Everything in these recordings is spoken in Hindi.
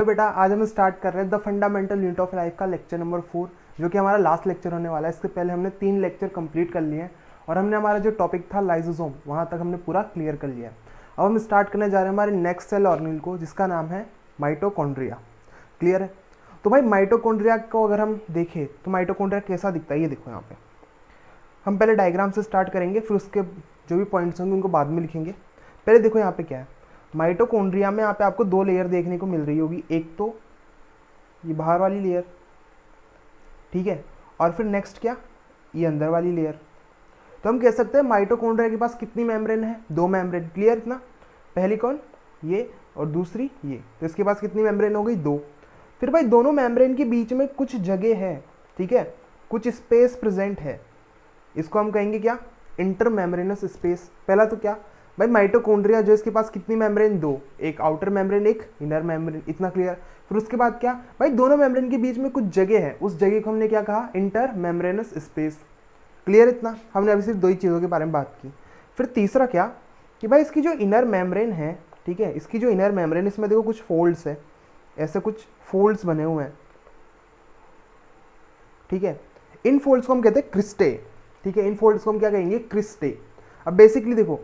हेलो बेटा, आज हम स्टार्ट कर रहे हैं the fundamental unit of life का लेक्चर नंबर 4, जो कि हमारा लास्ट लेक्चर होने वाला है। इससे पहले हमने 3 लेक्चर कंप्लीट कर लिए हैं और हमने हमारा जो टॉपिक था लाइसोसोम, वहाँ तक हमने पूरा क्लियर कर लिया है। अब हम स्टार्ट करने जा रहे हैं हमारे नेक्स्ट सेल ऑर्गेनेल को, जिसका नाम है माइटोकॉन्ड्रिया। क्लियर है? तो भाई माइटोकॉन्ड्रिया को अगर हम देखें तो माइटोकॉन्ड्रिया कैसा दिखता है, ये देखो यहाँ पे। हम पहले डायग्राम से स्टार्ट करेंगे, फिर उसके जो भी पॉइंट्स होंगे उनको बाद में लिखेंगे। पहले देखो यहाँ पे क्या है, माइटोकॉन्ड्रिया में यहाँ पे आपको 2 लेयर देखने को मिल रही होगी। एक तो ये बाहर वाली लेयर, ठीक है, और फिर नेक्स्ट क्या, ये अंदर वाली लेयर। तो हम कह सकते हैं माइटोकॉन्ड्रिया के पास कितनी मेम्ब्रेन है, 2 मेम्ब्रेन। क्लियर इतना? पहली कौन, ये, और दूसरी ये। तो इसके पास कितनी मेम्ब्रेन हो गई, 2। फिर भाई दोनों मेम्ब्रेन के बीच में कुछ जगह है, ठीक है, कुछ स्पेस प्रेजेंट है। इसको हम कहेंगे क्या, इंटर मेम्ब्रेनस स्पेस। पहला तो क्या भाई, माइटोकॉन्ड्रिया जो इसके पास कितनी मेम्ब्रेन, 2, एक आउटर मेम्ब्रेन एक इनर मेम्ब्रेन। इतना क्लियर? फिर उसके बाद क्या भाई, दोनों मेम्ब्रेन के बीच में कुछ जगह है, उस जगह को हमने क्या कहा, इंटर मेम्ब्रेनस स्पेस। क्लियर इतना? हमने अभी सिर्फ 2 ही चीज़ों के बारे में बात की। फिर तीसरा क्या कि भाई इसकी जो इनर मेम्ब्रेन है, ठीक है, इसकी जो इनर मेम्ब्रेन, इसमें देखो कुछ फोल्ड्स है, ऐसे कुछ फोल्ड्स बने हुए हैं, ठीक है। इन फोल्ड्स को हम कहते हैं क्रिस्टे, ठीक है। इन फोल्ड्स को हम क्या कहेंगे, क्रिस्टे। अब बेसिकली देखो,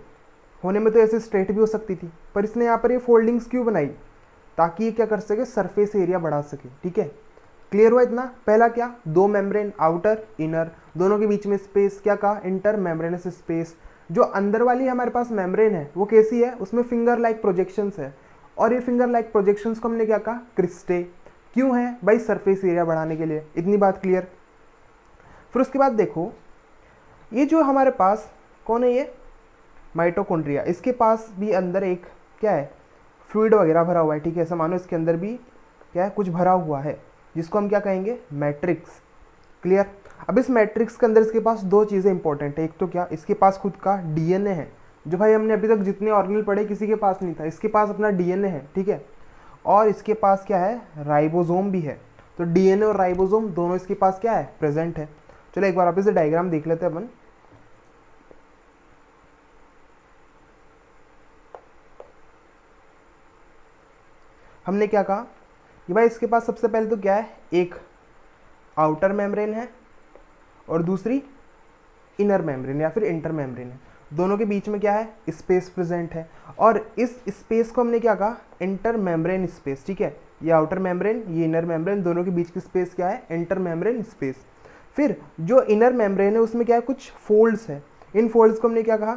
होने में तो ऐसे स्ट्रेट भी हो सकती थी, पर इसने यहाँ पर ये फोल्डिंग्स क्यों बनाई, ताकि ये क्या कर सके, सरफेस एरिया बढ़ा सके, ठीक है। क्लियर हुआ इतना? पहला क्या, 2 मेम्ब्रेन, आउटर इनर, दोनों के बीच में स्पेस, क्या कहा, इंटर मेम्ब्रेनस स्पेस। जो अंदर वाली हमारे पास मेम्ब्रेन है वो कैसी है, उसमें फिंगर लाइक प्रोजेक्शंस है, और ये फिंगर लाइक प्रोजेक्शंस को हमने क्या कहा, क्रिस्टे। क्यों है भाई, सरफेस एरिया बढ़ाने के लिए। इतनी बात क्लियर? फिर उसके बाद देखो, ये जो हमारे पास कौन है, ये माइटोकॉन्ड्रिया, इसके पास भी अंदर एक क्या है, फ्लूइड वगैरह भरा हुआ है, ठीक है। ऐसा मानो इसके अंदर भी क्या है, कुछ भरा हुआ है, जिसको हम क्या कहेंगे, मैट्रिक्स। क्लियर? अब इस मैट्रिक्स के अंदर इसके पास 2 चीज़ें इंपॉर्टेंट है। एक तो क्या, इसके पास खुद का डीएनए है, जो भाई हमने अभी तक जितने ऑर्गेनेल पढ़े किसी के पास नहीं था। इसके पास अपना डीएनए है, ठीक है, और इसके पास क्या है, राइबोसोम भी है। तो डीएनए और राइबोसोम दोनों इसके पास क्या है, प्रेजेंट है। चलो एक बार आप इसे डायग्राम देख लेते हैं अपन। हमने क्या कहा कि भाई इसके पास सबसे पहले तो क्या है, एक आउटर मेम्ब्रेन है और दूसरी इनर मेम्ब्रेन या फिर इंटर मेम्ब्रेन है। दोनों के बीच में क्या है, स्पेस प्रेजेंट है, और इस स्पेस को हमने क्या कहा, इंटर मेम्ब्रेन स्पेस, ठीक है। ये आउटर मेम्ब्रेन, ये इनर मेम्ब्रेन, दोनों के बीच की स्पेस क्या है, इंटर मेम्ब्रेन स्पेस। फिर जो इनर मेम्ब्रेन है उसमें क्या है, कुछ फोल्ड्स है। इन फोल्ड्स को हमने क्या कहा,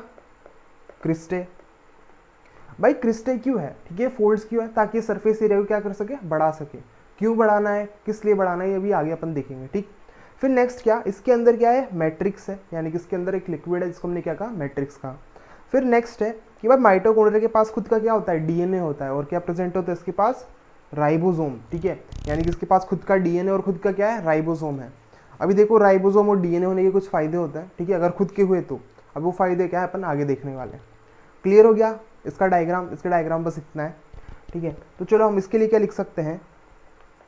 क्रिस्टे। भाई क्रिस्टे क्यों है, ठीक है, फोल्ड्स क्यों है, ताकि सरफेस एरिया को क्या कर सके, बढ़ा सके। क्यों बढ़ाना है, किस लिए बढ़ाना है, ये भी आगे अपन देखेंगे, ठीक। फिर नेक्स्ट क्या, इसके अंदर क्या है, मैट्रिक्स है, यानी कि इसके अंदर एक लिक्विड है जिसको हमने क्या कहा, मैट्रिक्स कहा। फिर नेक्स्ट है कि भाई माइटोकॉन्ड्रिया के पास खुद का क्या होता है, डीएनए होता है, और क्या प्रेजेंट होता है इसके पास, राइबोसोम, ठीक है। यानी कि इसके पास खुद का डीएनए और खुद का क्या है, राइबोसोम है। अभी देखो राइबोसोम और डीएनए होने के कुछ फायदे होते हैं, ठीक है, अगर खुद के हुए तो। अब वो फायदे क्या है अपन आगे देखने वाले हैं। क्लियर हो गया? इसका डायग्राम बस इतना है, ठीक है। तो चलो हम इसके लिए क्या लिख सकते हैं,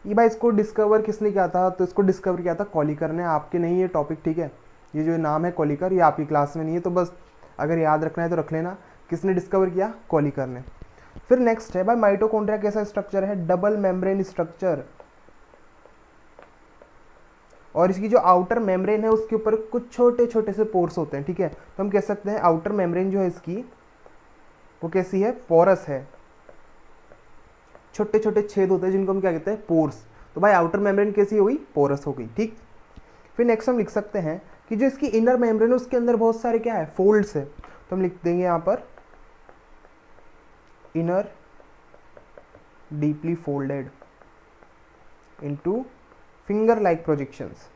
ये भाई इसको डिस्कवर किसने किया था, तो इसको डिस्कवर किया था कॉलिकर ने। आपके नहीं ये टॉपिक, ठीक है, ये जो नाम है कॉलिकर, ये आपकी क्लास में नहीं है, तो बस अगर याद रखना है तो रख लेना। किसने डिस्कवर किया, कॉलिकर ने। फिर नेक्स्ट है भाई माइटोकॉन्ड्रिया कैसा स्ट्रक्चर है, डबल मेम्ब्रेन स्ट्रक्चर, और इसकी जो आउटर मेम्ब्रेन है उसके ऊपर कुछ छोटे छोटे से पोर्स होते हैं, ठीक है। तो हम कह सकते हैं आउटर मेम्ब्रेन जो है इसकी, वो कैसी है, पोरस है, छोटे छोटे छेद होते हैं जिनको हम क्या कहते हैं, पोर्स। तो भाई आउटर मेम्ब्रेन कैसी हो गई, पोरस हो गई, ठीक। फिर नेक्स्ट हम लिख सकते हैं कि जो इसकी इनर मेम्ब्रेन है उसके अंदर बहुत सारे क्या है, फोल्ड्स है। तो हम लिख देंगे यहाँ पर inner deeply folded into finger like projections.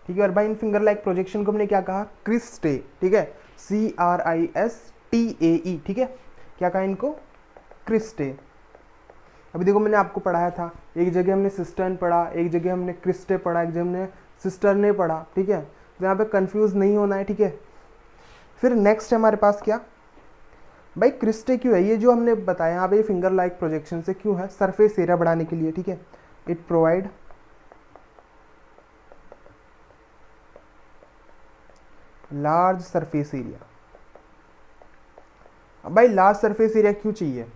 ठीक है, और भाई इन फिंगर लाइक प्रोजेक्शन को हमने क्या कहा, क्रिस्टे, ठीक है, CRISTAE, ठीक है। क्या कहा इनको, क्रिस्टे। अभी देखो मैंने आपको पढ़ाया था, एक जगह हमने सिस्टर्न पढ़ा, एक जगह हमने क्रिस्टे पढ़ा, एक जगह हमने सिस्टर्ने पढ़ा, ठीक है। तो यहाँ पे कंफ्यूज नहीं होना है, ठीक है। फिर नेक्स्ट है हमारे पास क्या, भाई क्रिस्टे क्यों है, ये जो हमने बताया यहाँ पे फिंगर लाइक प्रोजेक्शन से क्यों है, सरफेस एरिया बढ़ाने के लिए, ठीक है। It provide large surface area, अब भाई लार्ज सरफेस एरिया क्यों चाहिए?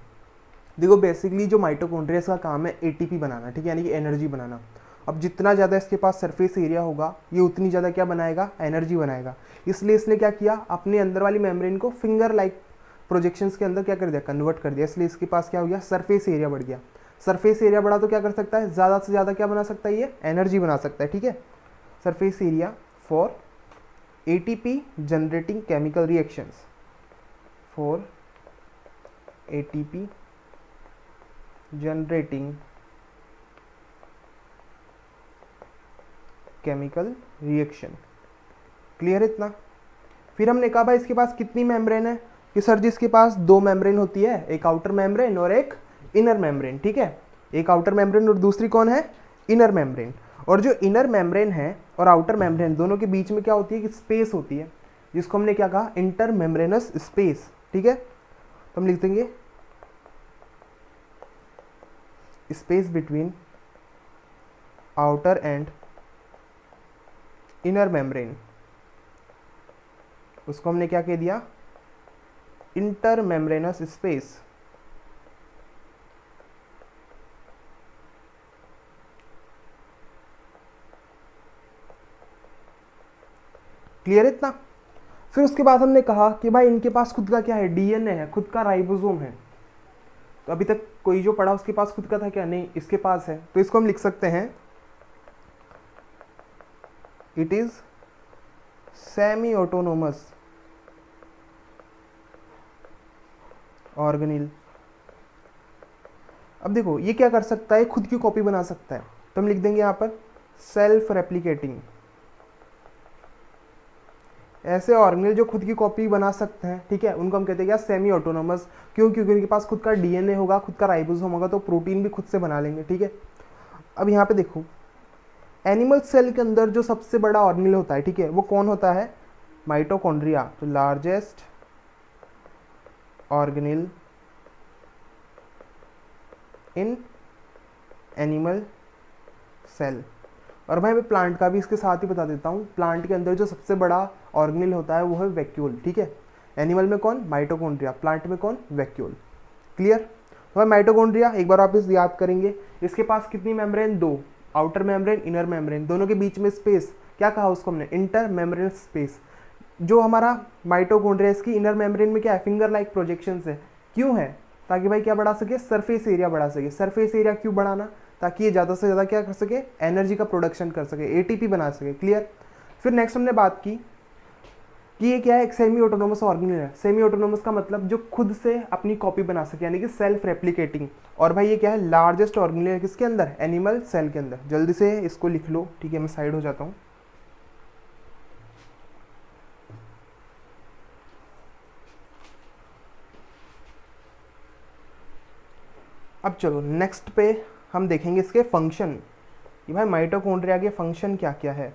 देखो बेसिकली जो माइटोकॉन्ड्रिया का काम है एटीपी बनाना, ठीक है, यानी कि एनर्जी बनाना। अब जितना ज़्यादा इसके पास सरफेस एरिया होगा ये उतनी ज़्यादा क्या बनाएगा? एनर्जी बनाएगा। इसलिए इसने क्या किया, अपने अंदर वाली मेम्ब्रेन को फिंगर लाइक प्रोजेक्शंस के अंदर क्या कर दिया? कन्वर्ट कर दिया। इसलिए इसके पास क्या हो गया? सरफेस एरिया बढ़ गया। सरफेस एरिया बढ़ा तो क्या कर सकता है? ज़्यादा से ज़्यादा क्या बना सकता है? ये एनर्जी बना सकता है, ठीक है। Surface area for ATP generating chemical reactions, for ATP generating chemical reaction. Clear है इतना? फिर हमने कहा भाई इसके पास कितनी मेम्ब्रेन है? कि सर जी इसके पास दो मेम्ब्रेन होती है, एक आउटर मेम्ब्रेन और एक इनर मेम्ब्रेन, ठीक है। एक आउटर मेम्ब्रेन और दूसरी कौन है? Inner membrane. और जो इनर मेम्ब्रेन है और आउटर मेम्ब्रेन दोनों के बीच में क्या होती है? कि स्पेस होती है, जिसको हमने क्या कहा? इंटर मेम्ब्रेनस स्पेस, ठीक है। तो हम लिख देंगे space between outer and inner membrane, उसको हमने क्या कह दिया? Inter membranes space. क्लियर इतना? फिर उसके बाद हमने कहा कि भाई इनके पास खुद का क्या है? डीएनए है, खुद का राइबोसोम है। तो अभी तक कोई जो पढ़ा उसके पास खुद का था क्या? नहीं, इसके पास है। तो इसको हम लिख सकते हैं it is semi autonomous organelle. अब देखो ये क्या कर सकता है? खुद की कॉपी बना सकता है। तो हम लिख देंगे यहां पर सेल्फ रेप्लिकेटिंग। ऐसे ऑर्गेनिल जो खुद की कॉपी बना सकते हैं, ठीक है, उनको हम कहते हैं क्या? Semi autonomous. क्यों? क्योंकि उनके पास खुद का डीएनए होगा, खुद का राइबोसोम होगा, तो प्रोटीन भी खुद से बना लेंगे, ठीक है। अब यहाँ पे देखो एनिमल सेल के अंदर जो सबसे बड़ा ऑर्गेनिल होता है, ठीक है, वो कौन होता है? माइटोकॉन्ड्रिया। तो largest organelle in animal cell. और भाई मैं प्लांट का भी इसके साथ ही बता देता हूँ। प्लांट के अंदर जो सबसे बड़ा ऑर्गेनिल होता है वो है वैक्यूल, ठीक है। एनिमल में कौन? माइटोकॉन्ड्रिया। प्लांट में कौन? वैक्यूल। क्लियर? तो भाई माइटोकॉन्ड्रिया एक बार वापस याद करेंगे। इसके पास कितनी मेम्ब्रेन? दो, आउटर मेम्ब्रेन, इनर मेम्ब्रेन। दोनों के बीच में स्पेस क्या कहा उसको हमने? Inter membrane space. जो हमारा माइटोकॉन्ड्रिया इसकी इनर मेम्ब्रेन में क्या है? फिंगर लाइक प्रोजेक्शंस है। क्यों है? ताकि भाई क्या बढ़ा सके? सरफेस एरिया बढ़ा सके। सरफेस एरिया क्यों बढ़ाना? ताकि ये ज़्यादा से ज़्यादा क्या कर सके? एनर्जी का प्रोडक्शन कर सके, एटीपी बना सके। क्लियर? फिर नेक्स्ट हमने बात की कि ये क्या है? एक सेमी ऑटोनोमस ऑर्गेनिल है। सेमी ऑटोनोमस का मतलब जो खुद से अपनी कॉपी बना सके, यानी कि सेल्फ रेप्लिकेटिंग। और भाई ये क्या है? लार्जेस्ट ऑर्गेनिल है किसके अंदर? एनिमल सेल के अंदर। जल्दी से इसको लिख लो, ठीक है, मैं साइड हो जाता हूँ। अब चलो नेक्स्ट पे हम देखेंगे इसके फंक्शन कि भाई माइटोकॉन्ड्रिया के फंक्शन क्या क्या है।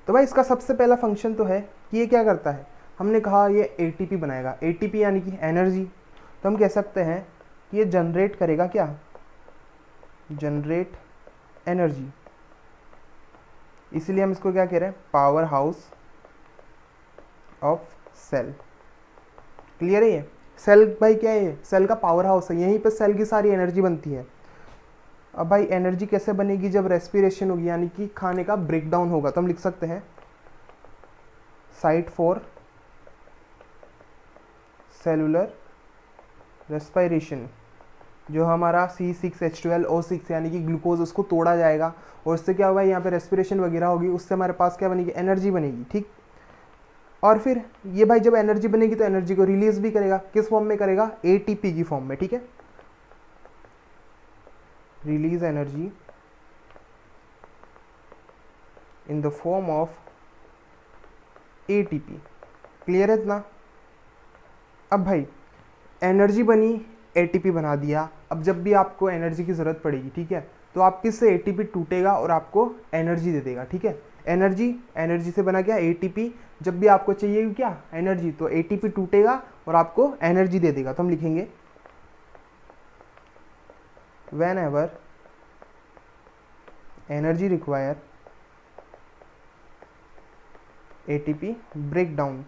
तो भाई इसका सबसे पहला फंक्शन तो है कि ये क्या करता है? हमने कहा ये एटीपी बनाएगा। एटीपी यानी कि एनर्जी। तो हम कह सकते हैं कि ये जनरेट करेगा क्या? Generate energy. इसीलिए हम इसको क्या कह रहे हैं? Power house of cell. Clear है? ये सेल भाई क्या है? सेल का पावर हाउस है, यहीं पे सेल की सारी एनर्जी बनती है। अब भाई एनर्जी कैसे बनेगी? जब रेस्पिरेशन होगी, यानी कि खाने का ब्रेक डाउन होगा। तो हम लिख सकते हैं साइट फॉर सेलुलर रेस्पिरेशन। जो हमारा C6H12O6 यानी कि ग्लूकोज, उसको तोड़ा जाएगा और उससे क्या होगा? यहाँ पे रेस्पिरेशन वगैरह होगी, उससे हमारे पास क्या बनेगी? एनर्जी बनेगी, ठीक। और फिर ये भाई जब एनर्जी बनेगी तो एनर्जी को रिलीज भी करेगा। किस फॉर्म में करेगा? एटीपी की फॉर्म में, ठीक है। Release energy in the form of ATP. Clear है इतना? अब भाई एनर्जी बनी, एटीपी बना दिया। अब जब भी आपको एनर्जी की ज़रूरत पड़ेगी, ठीक है, तो आप किससे? एटीपी टूटेगा और आपको एनर्जी दे देगा, ठीक है। एनर्जी से बना क्या? एटीपी। जब भी आपको चाहिए क्या? एनर्जी, तो एटीपी टूटेगा और आपको एनर्जी दे देगा। तो हम लिखेंगे whenever energy require ATP break down.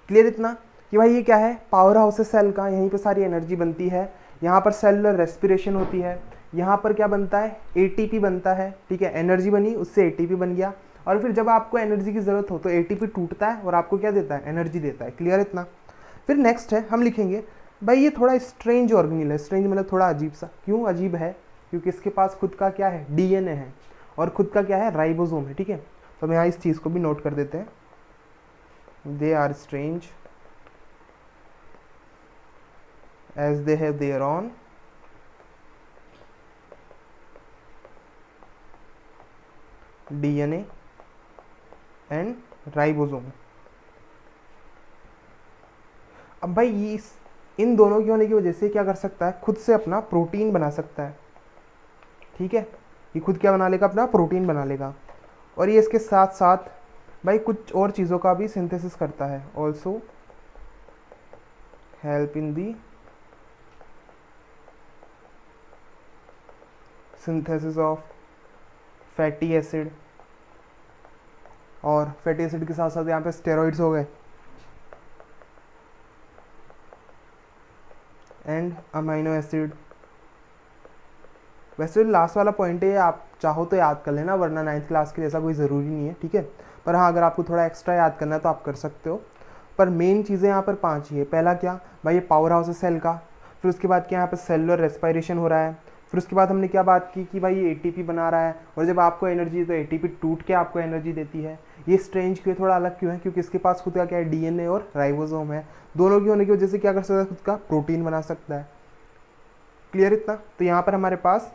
Clear इतना कि भाई ये क्या है, पावर हाउस है सेल का, यहीं पे सारी एनर्जी बनती है, यहाँ पर सेलुलर रेस्पिरेशन होती है, यहाँ पर क्या बनता है, एटीपी बनता है, ठीक है, एनर्जी बनी उससे एटीपी बन गया, और फिर जब आपको एनर्जी की ज़रूरत हो तो एटीपी टूटता है और आपको क्या देता है, एनर्जी देता है। क्लियर इतना। फिर नेक्स्ट है, हम लिखेंगे भाई ये थोड़ा स्ट्रेंज ऑर्गेनिल है, स्ट्रेंज मतलब थोड़ा अजीब सा। क्यों अजीब है, क्योंकि इसके पास खुद का क्या है, डीएनए है, और खुद का क्या है, राइबोसोम है, ठीक है। तो हम यहाँ इस चीज़ को भी नोट कर देते हैं, they are strange as they have their own DNA and ribosome। अब भाई ये इन दोनों के होने की वजह से क्या कर सकता है, खुद से अपना प्रोटीन बना सकता है, ठीक है, ये खुद क्या बना लेगा, अपना प्रोटीन बना लेगा, और ये इसके साथ साथ भाई कुछ और चीज़ों का भी सिंथेसिस करता है, also help in the synthesis of fatty acid, और फैटी एसिड के साथ साथ यहाँ पे स्टेरॉइड्स हो गए, एंड अमाइनो एसिड। वैसे लास्ट वाला पॉइंट है, आप चाहो तो याद कर लेना, वरना 9th क्लास के जैसा कोई ज़रूरी नहीं है, ठीक है, पर हाँ अगर आपको थोड़ा एक्स्ट्रा याद करना है तो आप कर सकते हो। पर मेन चीज़ें यहाँ पर 5 ही है। पहला क्या भाई, ये पावर हाउस है सेल का, फिर उसके बाद क्या यहाँ पर सेलुलर रेस्पिरेशन हो रहा है, फिर उसके बाद हमने क्या बात की कि भाई ये एटीपी बना रहा है, और जब आपको एनर्जी तो एटीपी टूट के आपको एनर्जी देती है। ये स्ट्रेंज क्यों, थोड़ा अलग क्यों है, क्योंकि इसके पास खुद का क्या है, डीएनए और राइबोसोम है, दोनों की होने की वजह से क्या कर सकता है, खुद का प्रोटीन बना सकता है। क्लियर इतना। तो यहाँ पर हमारे पास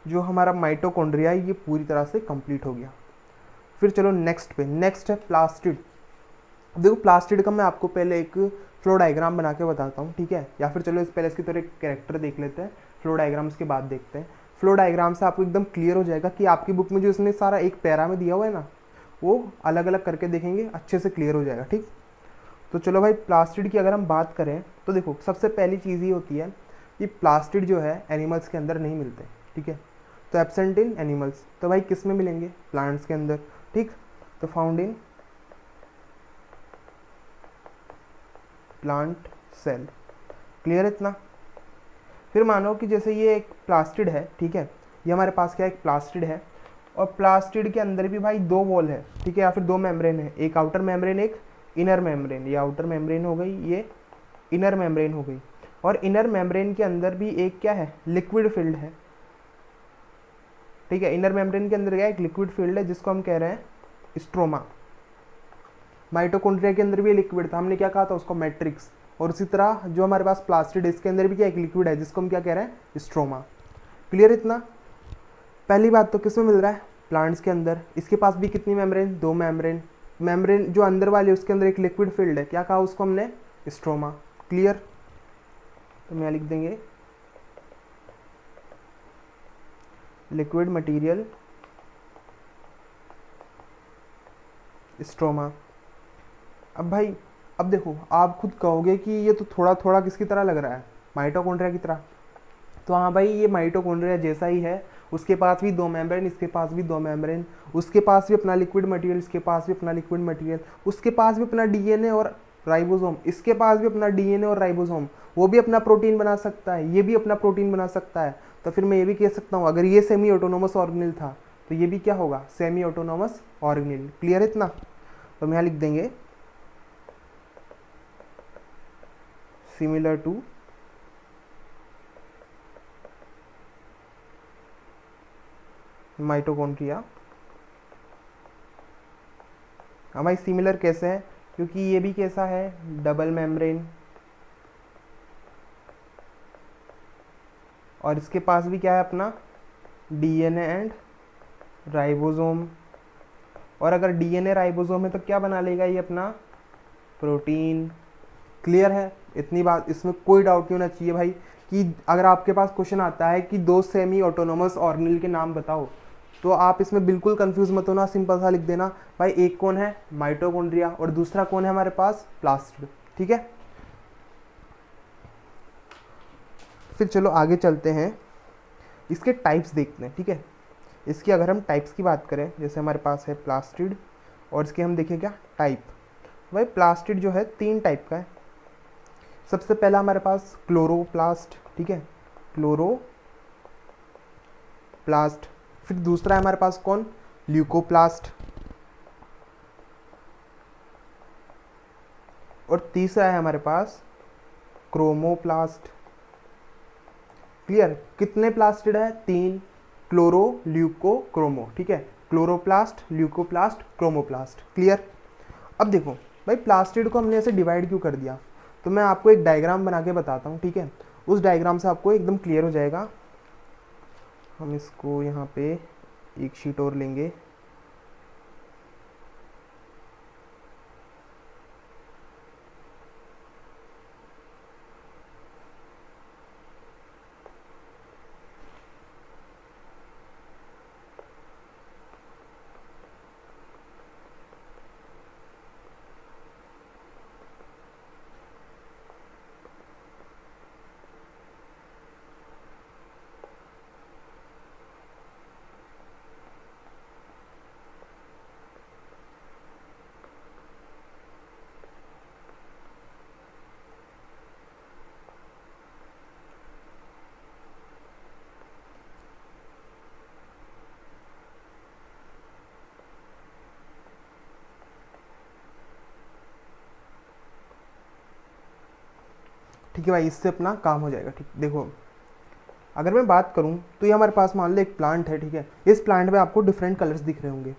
जो हमारा माइटोकॉन्ड्रिया है ये पूरी तरह से कंप्लीट हो गया। फिर चलो नेक्स्ट पे, नेक्स्ट है प्लास्टिड। देखो प्लास्टिड का मैं आपको पहले एक फ्लो डायग्राम बना के बताता हूँ, ठीक है, या फिर चलो पहले इसकी तरह एक कैरेक्टर देख लेते हैं, फ्लो डायग्राम्स के बाद देखते हैं। फ्लो डायग्राम से आपको एकदम क्लियर हो जाएगा कि आपकी बुक में जो इसने सारा एक पैरा में दिया हुआ है ना, वो अलग अलग करके देखेंगे, अच्छे से क्लियर हो जाएगा, ठीक। तो चलो भाई प्लास्टिड की अगर हम बात करें तो देखो सबसे पहली चीज़ ये होती है कि प्लास्टिड जो है एनिमल्स के अंदर नहीं मिलते, ठीक है, तो एब्सेंट इन एनिमल्स। तो भाई किस में मिलेंगे, प्लांट्स के अंदर, ठीक, तो found in plant cell. Clear इतना। फिर मानो कि जैसे ये एक प्लास्टिड है, ठीक है, ये हमारे पास क्या एक प्लास्टिड है, और प्लास्टिड के अंदर भी भाई 2 वॉल है, ठीक है, या फिर 2 मेम्ब्रेन है, एक आउटर मेम्ब्रेन एक इनर मेम्ब्रेन। ये आउटर मेम्ब्रेन हो गई, ये इनर मेम्ब्रेन हो गई, और इनर मेम्ब्रेन के अंदर भी एक क्या है, लिक्विड फील्ड है, ठीक है, इनर मेम्ब्रेन के अंदर क्या एक लिक्विड फील्ड है जिसको हम कह रहे हैं स्ट्रोमा। माइटोकॉन्ड्रिया के अंदर भी लिक्विड था, हमने क्या कहा था उसको, मैट्रिक्स, और उसी तरह जो हमारे पास प्लास्टिड है इसके अंदर भी क्या एक लिक्विड है जिसको हम क्या कह रहे हैं, स्ट्रोमा। क्लियर इतना। पहली बात तो किस में मिल रहा है, प्लांट्स के अंदर। इसके पास भी कितनी मेम्ब्रेन, 2 मेम्ब्रेन, मेम्ब्रेन जो अंदर वाली उसके अंदर एक लिक्विड फील्ड है, क्या कहा उसको हमने, स्ट्रोमा। क्लियर। तो मैं लिख देंगे लिक्विड मटेरियल स्ट्रोमा। अब भाई अब देखो आप खुद कहोगे कि ये तो थोड़ा थोड़ा किसकी तरह लग रहा है, माइटोकॉन्ड्रिया की तरह। तो हाँ भाई ये माइटोकॉन्ड्रिया जैसा ही है, उसके पास भी 2 मेम्ब्रेन, इसके पास भी 2 मेम्ब्रेन, उसके पास भी अपना लिक्विड मटेरियल, इसके पास भी अपना लिक्विड मटेरियल, उसके पास भी अपना डीएनए और राइबोसोम, इसके पास भी अपना डीएनए और राइबोसोम, वो भी अपना प्रोटीन बना सकता है, ये भी अपना प्रोटीन बना सकता है। तो फिर मैं ये भी कह सकता हूँ अगर ये सेमी ऑटोनोमस ऑर्गेनिल था तो ये भी क्या होगा, सेमी ऑटोनोमस ऑर्गेनिल। क्लियर इतना। तो हम यहाँ लिख देंगे सिमिलर टू माइटोकॉन्ड्रिया। हाँ भाई सिमिलर कैसे है, क्योंकि ये भी कैसा है, डबल मेम्ब्रेन, और इसके पास भी क्या है अपना डीएनए एंड राइबोसोम, और अगर डीएनए राइबोसोम है तो क्या बना लेगा ये अपना प्रोटीन। क्लियर है। इतनी बात, इसमें कोई डाउट नहीं होना चाहिए भाई कि अगर आपके पास क्वेश्चन आता है कि 2 सेमी ऑटोनोमस ऑर्गेनिल के नाम बताओ, तो आप इसमें बिल्कुल कंफ्यूज मत होना, सिंपल सा लिख देना भाई एक कौन है, माइटोकॉन्ड्रिया, और दूसरा कौन है हमारे पास, प्लास्टिड। ठीक है। फिर चलो आगे चलते हैं, इसके टाइप्स देखते हैं। ठीक है, इसकी अगर हम टाइप्स की बात करें, जैसे हमारे पास है प्लास्टिड और इसके हम देखें क्या टाइप, भाई प्लास्टिड जो है 3 टाइप का है। सबसे पहला हमारे पास क्लोरोप्लास्ट, ठीक है, क्लोरोप्लास्ट। फिर दूसरा है हमारे पास कौन, ल्यूकोप्लास्ट। और तीसरा है हमारे पास क्रोमोप्लास्ट। क्लियर, कितने प्लास्टिड है, 3, क्लोरो, ल्यूको, क्रोमो, ठीक है, क्लोरोप्लास्ट, ल्यूकोप्लास्ट, क्रोमोप्लास्ट। क्लियर। अब देखो भाई प्लास्टिड को हमने ऐसे डिवाइड क्यों कर दिया, तो मैं आपको एक डायग्राम बना के बताता हूँ, ठीक है, उस डायग्राम से आपको एकदम क्लियर हो जाएगा। हम इसको यहाँ पे एक शीट और लेंगे। ठीक है भाई, इससे अपना काम हो जाएगा। ठीक, देखो अगर मैं बात करूं तो ये हमारे पास मान लो एक प्लांट है, ठीक है, इस प्लांट में आपको डिफरेंट कलर्स दिख रहे होंगे।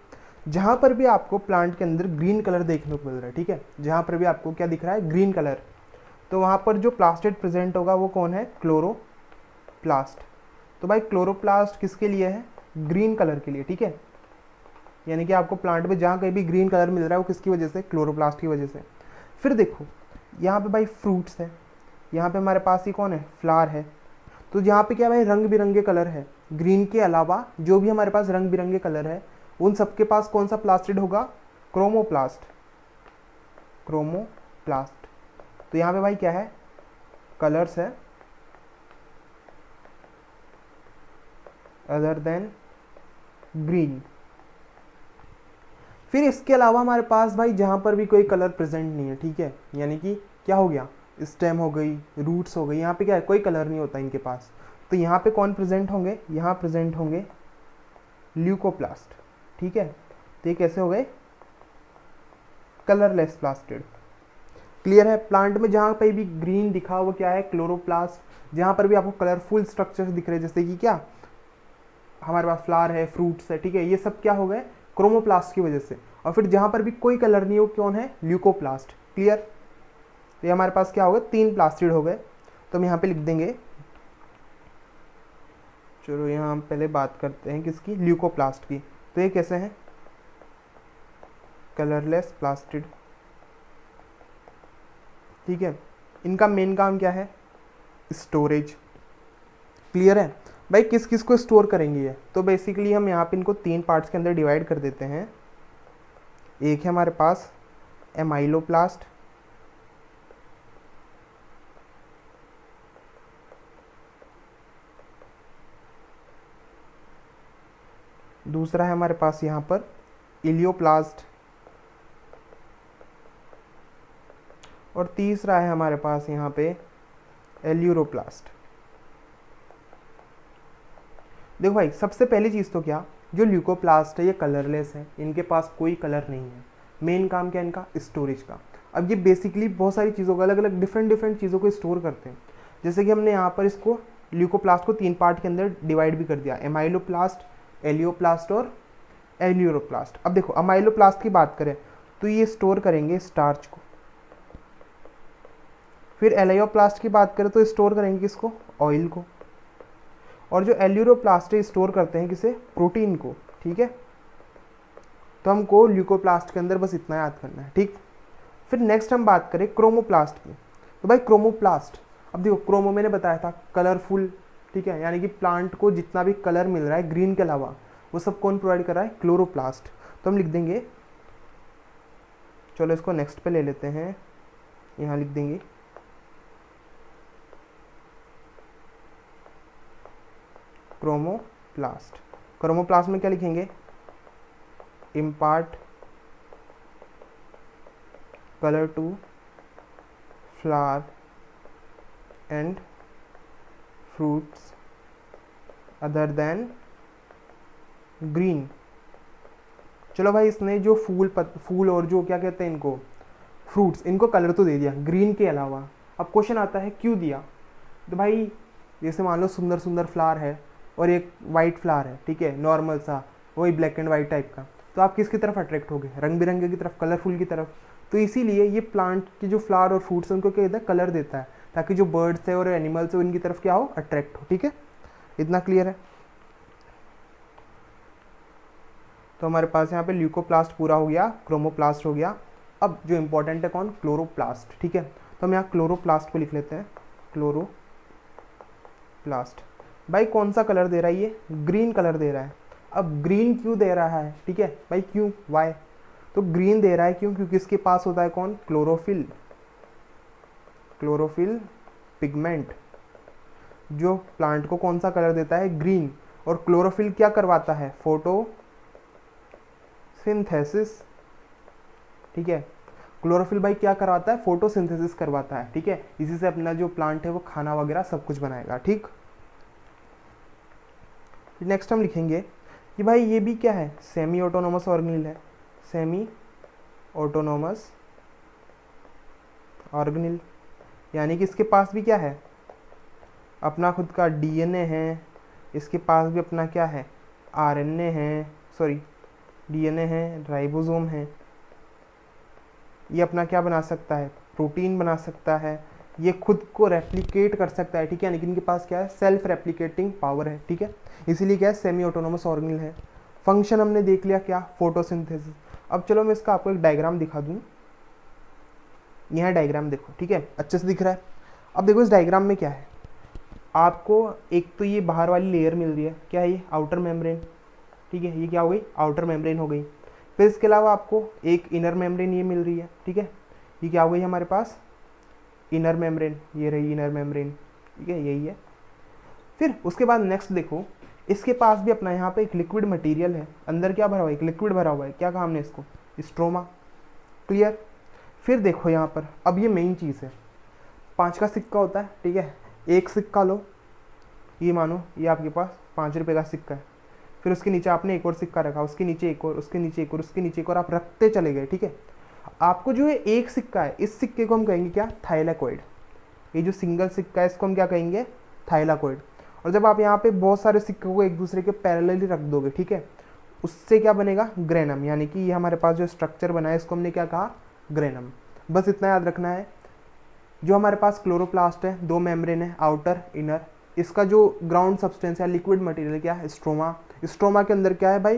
जहां पर भी आपको प्लांट के अंदर ग्रीन कलर देखने को मिल रहा है, ठीक है, जहां पर भी आपको क्या दिख रहा है, ग्रीन कलर, तो वहां पर जो प्लास्टिड प्रेजेंट होगा वो कौन है, क्लोरोप्लास्ट। तो भाई क्लोरोप्लास्ट किसके लिए है, ग्रीन कलर के लिए, ठीक है, यानी कि आपको प्लांट में जहाँ कहीं भी ग्रीन कलर मिल रहा है वो किसकी वजह से, क्लोरोप्लास्ट की वजह से। फिर देखो यहाँ पे भाई फ्रूट्स है, यहाँ पे हमारे पास ही कौन है, फ्लावर है। तो यहाँ पे क्या भाई रंग बिरंगे कलर है, ग्रीन के अलावा जो भी हमारे पास रंग बिरंगे कलर है उन सबके पास कौन सा प्लास्टिड होगा, क्रोमोप्लास्ट, क्रोमोप्लास्ट। तो यहाँ पे भाई क्या है, कलर्स है अदर देन ग्रीन। फिर इसके अलावा हमारे पास भाई जहाँ पर भी कोई कलर प्रेजेंट नहीं है, ठीक है, यानी कि क्या हो गया, स्टेम हो गई, रूट्स हो गई, यहाँ पे क्या है, कोई कलर नहीं होता इनके पास, तो यहाँ पे कौन प्रेजेंट होंगे, यहाँ प्रेजेंट होंगे ल्यूकोप्लास्ट, ठीक है। तो ये कैसे हो गए, कलरलेस प्लास्टिड। क्लियर है। प्लांट में जहाँ पे भी ग्रीन दिखा वो क्या है, क्लोरोप्लास्ट। जहाँ पर भी आपको कलरफुल स्ट्रक्चर्स दिख रहे हैं जैसे कि क्या हमारे पास फ्लावर है, फ्रूट्स है, ठीक है, ये सब क्या हो गए, क्रोमोप्लास्ट की वजह से। और फिर जहाँ पर भी कोई कलर नहीं हो कौन है, ल्यूकोप्लास्ट। क्लियर। तो ये हमारे पास क्या हो गए, 3 प्लास्टिड हो गए। तो हम यहाँ पे लिख देंगे, चलो यहाँ हम पहले बात करते हैं किसकी, ल्यूकोप्लास्ट की। तो ये कैसे हैं, कलरलेस प्लास्टिड, ठीक है। इनका मेन काम क्या है, स्टोरेज। क्लियर है भाई। किस किस को स्टोर करेंगे ये, तो बेसिकली हम यहाँ पे इनको 3 पार्ट्स के अंदर डिवाइड कर देते हैं। एक है हमारे पास एमाइलोप्लास्ट, दूसरा है हमारे पास यहाँ पर इलियोप्लास्ट, और तीसरा है हमारे पास यहाँ पे एल्यूरोप्लास्ट। देखो भाई सबसे पहली चीज़ तो क्या, जो ल्यूकोप्लास्ट है ये कलरलेस है, इनके पास कोई कलर नहीं है। मेन काम क्या है इनका, स्टोरेज का। अब ये बेसिकली बहुत सारी चीज़ों को अलग अलग डिफरेंट चीज़ों को स्टोर करते हैं। जैसे कि हमने यहाँ पर इसको ल्यूकोप्लास्ट को 3 पार्ट के अंदर डिवाइड भी कर दिया, एमाइलोप्लास्ट, एलियोप्लास्ट और एल्यूरोप्लास्ट। अब देखो अमाइलोप्लास्ट की बात करें तो ये स्टोर करेंगे स्टार्च को। फिर एलियोप्लास्ट की बात करें तो स्टोर करेंगे किसको, ऑयल को। और जो एल्यूरोप्लास्ट है स्टोर करते हैं किसे, प्रोटीन को, ठीक है। तो हमको ल्यूकोप्लास्ट के अंदर बस इतना याद करना है, ठीक। फिर नेक्स्ट हम बात करें क्रोमोप्लास्ट की। तो भाई क्रोमोप्लास्ट, अब देखो क्रोमो मैंने बताया था कलरफुल, ठीक है, यानी कि प्लांट को जितना भी कलर मिल रहा है ग्रीन के अलावा वो सब कौन प्रोवाइड कर रहा है, क्लोरोप्लास्ट। तो हम लिख देंगे, चलो इसको नेक्स्ट पे ले लेते हैं, यहाँ लिख देंगे क्रोमोप्लास्ट। क्रोमोप्लास्ट में क्या लिखेंगे, impart color to flower and fruits other than green। चलो भाई इसने जो फूल और जो क्या कहते हैं इनको फ्रूट्स, इनको कलर तो दे दिया ग्रीन के अलावा। अब क्वेश्चन आता है क्यों दिया। तो भाई जैसे मान लो सुंदर सुंदर फ्लावर है और एक वाइट फ्लावर है, ठीक है, नॉर्मल सा वही ब्लैक एंड वाइट टाइप का, तो आप किसकी तरफ अट्रैक्ट होगे, रंग बिरंगे की तरफ, कलरफुल की तरफ। तो इसीलिए ये प्लांट की जो फ्लावर और फ्रूट्स हैं उनको क्या कहता है, कलर देता है, ताकि जो बर्ड्स है और एनिमल्स है उनकी तरफ क्या हो, अट्रैक्ट हो। ठीक है, इतना क्लियर है। तो हमारे पास यहाँ पे ल्यूकोप्लास्ट पूरा हो गया, क्रोमोप्लास्ट हो गया। अब जो इंपॉर्टेंट है कौन, क्लोरोप्लास्ट। ठीक है, तो हम यहाँ क्लोरोप्लास्ट को लिख लेते हैं, क्लोरोप्लास्ट। भाई कौन सा कलर दे रहा है, ये ग्रीन कलर दे रहा है। अब ग्रीन क्यों दे रहा है, ठीक है भाई, क्यों, वाई। तो ग्रीन दे रहा है क्यों, क्योंकि इसके पास होता है कौन, क्लोरोफिल, क्लोरोफिल पिगमेंट, जो प्लांट को कौन सा कलर देता है, ग्रीन। और क्लोरोफिल क्या करवाता है, फोटोसिंथेसिस। ठीक है, क्लोरोफिल भाई क्या करवाता है, फोटोसिंथेसिस करवाता है। ठीक है, इसी से अपना जो प्लांट है वो खाना वगैरह सब कुछ बनाएगा। ठीक, नेक्स्ट हम लिखेंगे कि भाई ये भी क्या है, सेमी ऑटोनोमस ऑर्गेनिल है, सेमी ऑटोनोमस ऑर्गेनिल, यानी कि इसके पास भी क्या है, अपना खुद का डीएनए है, इसके पास भी अपना क्या है, आरएनए है, सॉरी डीएनए है, राइबोसोम है। ये अपना क्या बना सकता है, प्रोटीन बना सकता है, ये खुद को रेप्लिकेट कर सकता है। ठीक है, लेकिन इनके पास क्या है, सेल्फ रेप्लिकेटिंग पावर है। ठीक है, इसीलिए क्या है, सेमी ऑटोनोमस ऑर्गेनिल है। फंक्शन हमने देख लिया क्या, फोटोसिंथेसिस। अब चलो मैं इसका आपको एक डायग्राम दिखा दूँ। यह डायग्राम देखो, ठीक है, अच्छे से दिख रहा है। अब देखो इस डायग्राम में क्या है, आपको एक तो ये बाहर वाली लेयर मिल रही है, क्या है ये, आउटर मेम्ब्रेन। ठीक है, ये क्या हो गई, आउटर मेम्ब्रेन हो गई। फिर इसके अलावा आपको एक इनर मेम्ब्रेन ये मिल रही है। ठीक है, ये क्या हो गई हमारे पास, इनर मेम्ब्रेन, ये रही इनर मेम्ब्रेन। ठीक है, यही है। फिर उसके बाद नेक्स्ट देखो, इसके पास भी अपना यहाँ पे एक लिक्विड मटेरियल है, अंदर क्या भरा हुआ है, एक लिक्विड भरा हुआ है, क्या कहा हमने इसको, स्ट्रोमा। क्लियर। फिर देखो यहाँ पर, अब ये मेन चीज़ है, 5 का सिक्का होता है। ठीक है, एक सिक्का लो, ये मानो ये आपके पास 5 रुपये का सिक्का है। फिर उसके नीचे आपने एक और सिक्का रखा, उसके नीचे एक और, उसके नीचे एक और, उसके नीचे एक और, आप रखते चले गए। ठीक है, आपको जो ये एक सिक्का है, इस सिक्के को हम कहेंगे क्या, थाइलाकोइड। ये जो सिंगल सिक्का है इसको हम क्या कहेंगे, थाइलाकोइड। और जब आप यहाँ पे बहुत सारे सिक्कों को एक दूसरे के पैरेलली रख दोगे, ठीक है, उससे क्या बनेगा, ग्रेनम। यानी कि ये हमारे पास जो स्ट्रक्चर बना है इसको हमने क्या कहा, ग्रेनम। बस इतना याद रखना है। जो हमारे पास क्लोरोप्लास्ट है, 2 मेम्ब्रेन है, आउटर इनर, इसका जो ग्राउंड सब्सटेंस है, लिक्विड मटेरियल क्या है, स्ट्रोमा। स्ट्रोमा के अंदर क्या है भाई,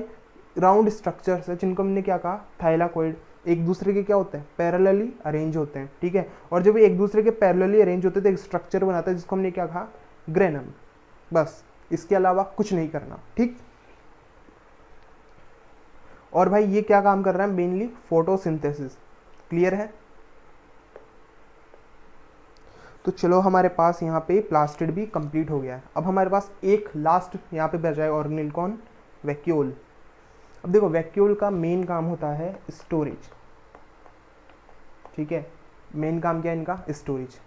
राउंड स्ट्रक्चर्स है, जिनको हमने क्या कहा, थाइलाकोइड। एक दूसरे के क्या होते हैं, पैरेलली अरेंज होते हैं। ठीक है, और जब एक दूसरे के पैरेलली अरेंज होते हैं तो एक स्ट्रक्चर बनाता है जिसको हमने क्या कहा, ग्रेनम। बस इसके अलावा कुछ नहीं करना। ठीक, और भाई ये क्या काम कर रहा है, मेनली फोटोसिंथेसिस। क्लियर है। तो चलो हमारे पास यहाँ पे प्लास्टिड भी कंप्लीट हो गया है। अब हमारे पास एक लास्ट यहाँ पे बच जाए ऑर्गेनिल, कौन, वैक्यूल। अब देखो वैक्यूल का मेन काम होता है स्टोरेज। ठीक है, मेन काम क्या है इनका, स्टोरेज।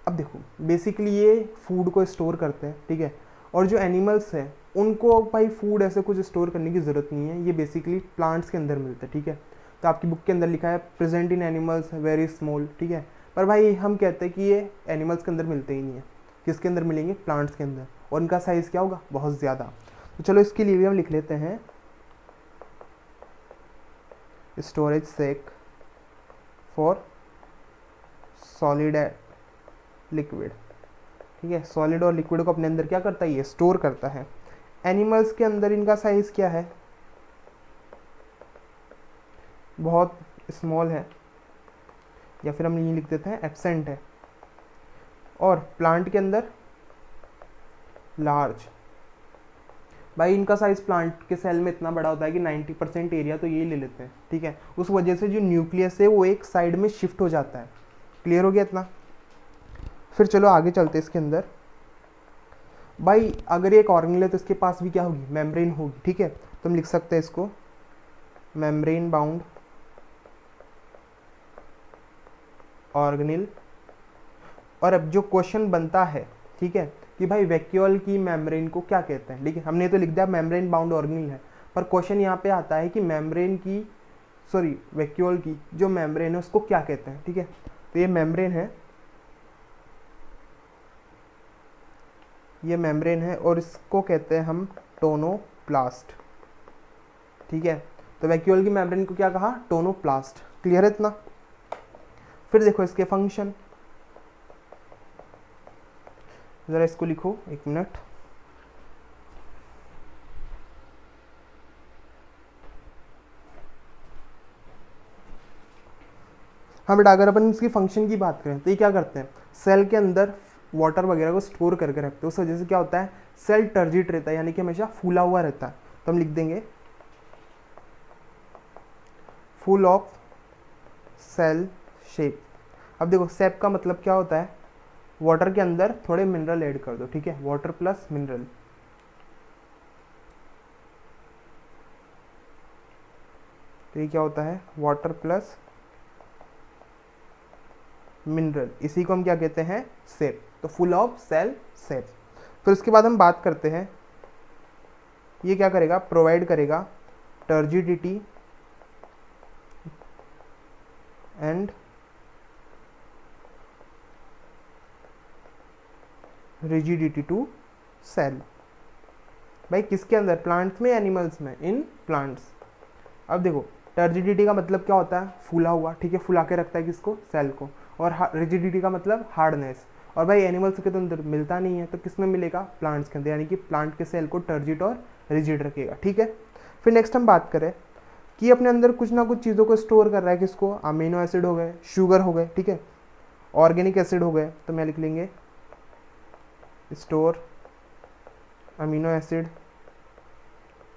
अब देखो बेसिकली ये फूड को स्टोर करते हैं। ठीक है, और जो एनिमल्स हैं उनको भाई फूड ऐसे कुछ स्टोर करने की ज़रूरत नहीं है, ये बेसिकली प्लांट्स के अंदर मिलता है। ठीक है, तो आपकी बुक के अंदर लिखा है present in animals very small. ठीक है, पर भाई हम कहते हैं कि ये एनिमल्स के अंदर मिलते ही नहीं है, किसके अंदर मिलेंगे, प्लांट्स के अंदर, और इनका साइज़ क्या होगा, बहुत ज़्यादा। तो चलो इसके लिए भी हम लिख लेते हैं storage sac for solid and liquid. ठीक है, सॉलिड और लिक्विड को अपने अंदर क्या करता है, ये स्टोर करता है। एनिमल्स के अंदर इनका साइज क्या है, बहुत स्मॉल है, या फिर हम ये लिख देते हैं एब्सेंट है। और प्लांट के अंदर लार्ज। भाई इनका साइज प्लांट के सेल में इतना बड़ा होता है कि 90% एरिया तो यही ले लेते हैं। ठीक है, उस वजह से जो न्यूक्लियस है वो एक साइड में शिफ्ट हो जाता है। क्लियर हो गया इतना। फिर चलो आगे चलते इसके अंदर। भाई अगर ये एक ऑर्गेनिल है तो इसके पास भी क्या होगी, मेम्ब्रेन होगी। ठीक है, तो हम लिख सकते हैं इसको मेम्ब्रेन बाउंड ऑर्गेनिल। और अब जो क्वेश्चन बनता है, ठीक है, कि भाई वैक्यूल की मेम्ब्रेन को क्या कहते हैं। देखिए हमने तो लिख दिया मेम्ब्रेन बाउंड ऑर्गेनिल है, पर क्वेश्चन यहाँ पे आता है कि मेम्ब्रेन की, सॉरी वैक्यूल की जो मेम्ब्रेन है उसको क्या कहते हैं। ठीक है, तो ये मेम्ब्रेन है, ये मेम्ब्रेन है और इसको कहते हैं हम टोनोप्लास्ट। ठीक है, तो वैक्यूल की मेम्ब्रेन को क्या कहा, टोनोप्लास्ट। क्लियर है इतना। फिर देखो इसके फंक्शन, जरा इसको लिखो 1 मिनट। हाँ बेटा, अगर अपन इसकी फंक्शन की बात करें तो ये क्या करते हैं, सेल के अंदर वाटर वगैरह को स्टोर करके रखते हैं। उस वजह से क्या होता है, सेल टर्जिट रहता है, यानी कि हमेशा फूला हुआ रहता है। तो हम लिख देंगे फुल ऑफ सेल शेप। अब देखो शेप का मतलब क्या होता है, वाटर के अंदर थोड़े मिनरल ऐड कर दो। ठीक है, वाटर प्लस मिनरल। तो ये क्या होता है, वाटर प्लस मिनरल, इसी को हम क्या कहते हैं, शेप। तो फुल ऑफ सेल शेप। फिर उसके बाद हम बात करते हैं, ये क्या करेगा, प्रोवाइड करेगा turgidity and rigidity to cell. भाई किसके अंदर, प्लांट्स में, एनिमल्स में, इन प्लांट्स। अब देखो टर्जिडिटी का मतलब क्या होता है, फूला हुआ। ठीक है, फुला के रखता है किसको, सेल को। और रिजिडिटी का मतलब हार्डनेस। और भाई एनिमल्स के तो अंदर मिलता नहीं है, तो किस में मिलेगा, प्लांट्स के अंदर, यानी कि प्लांट के सेल को टर्जिड और रिजिड रखेगा। ठीक है, फिर नेक्स्ट हम बात करें कि अपने अंदर कुछ ना कुछ चीज़ों को स्टोर कर रहा है, किसको, अमीनो एसिड हो गए, शुगर हो गए, ठीक है, ऑर्गेनिक एसिड हो गए। तो मैं लिख लेंगे store amino acid,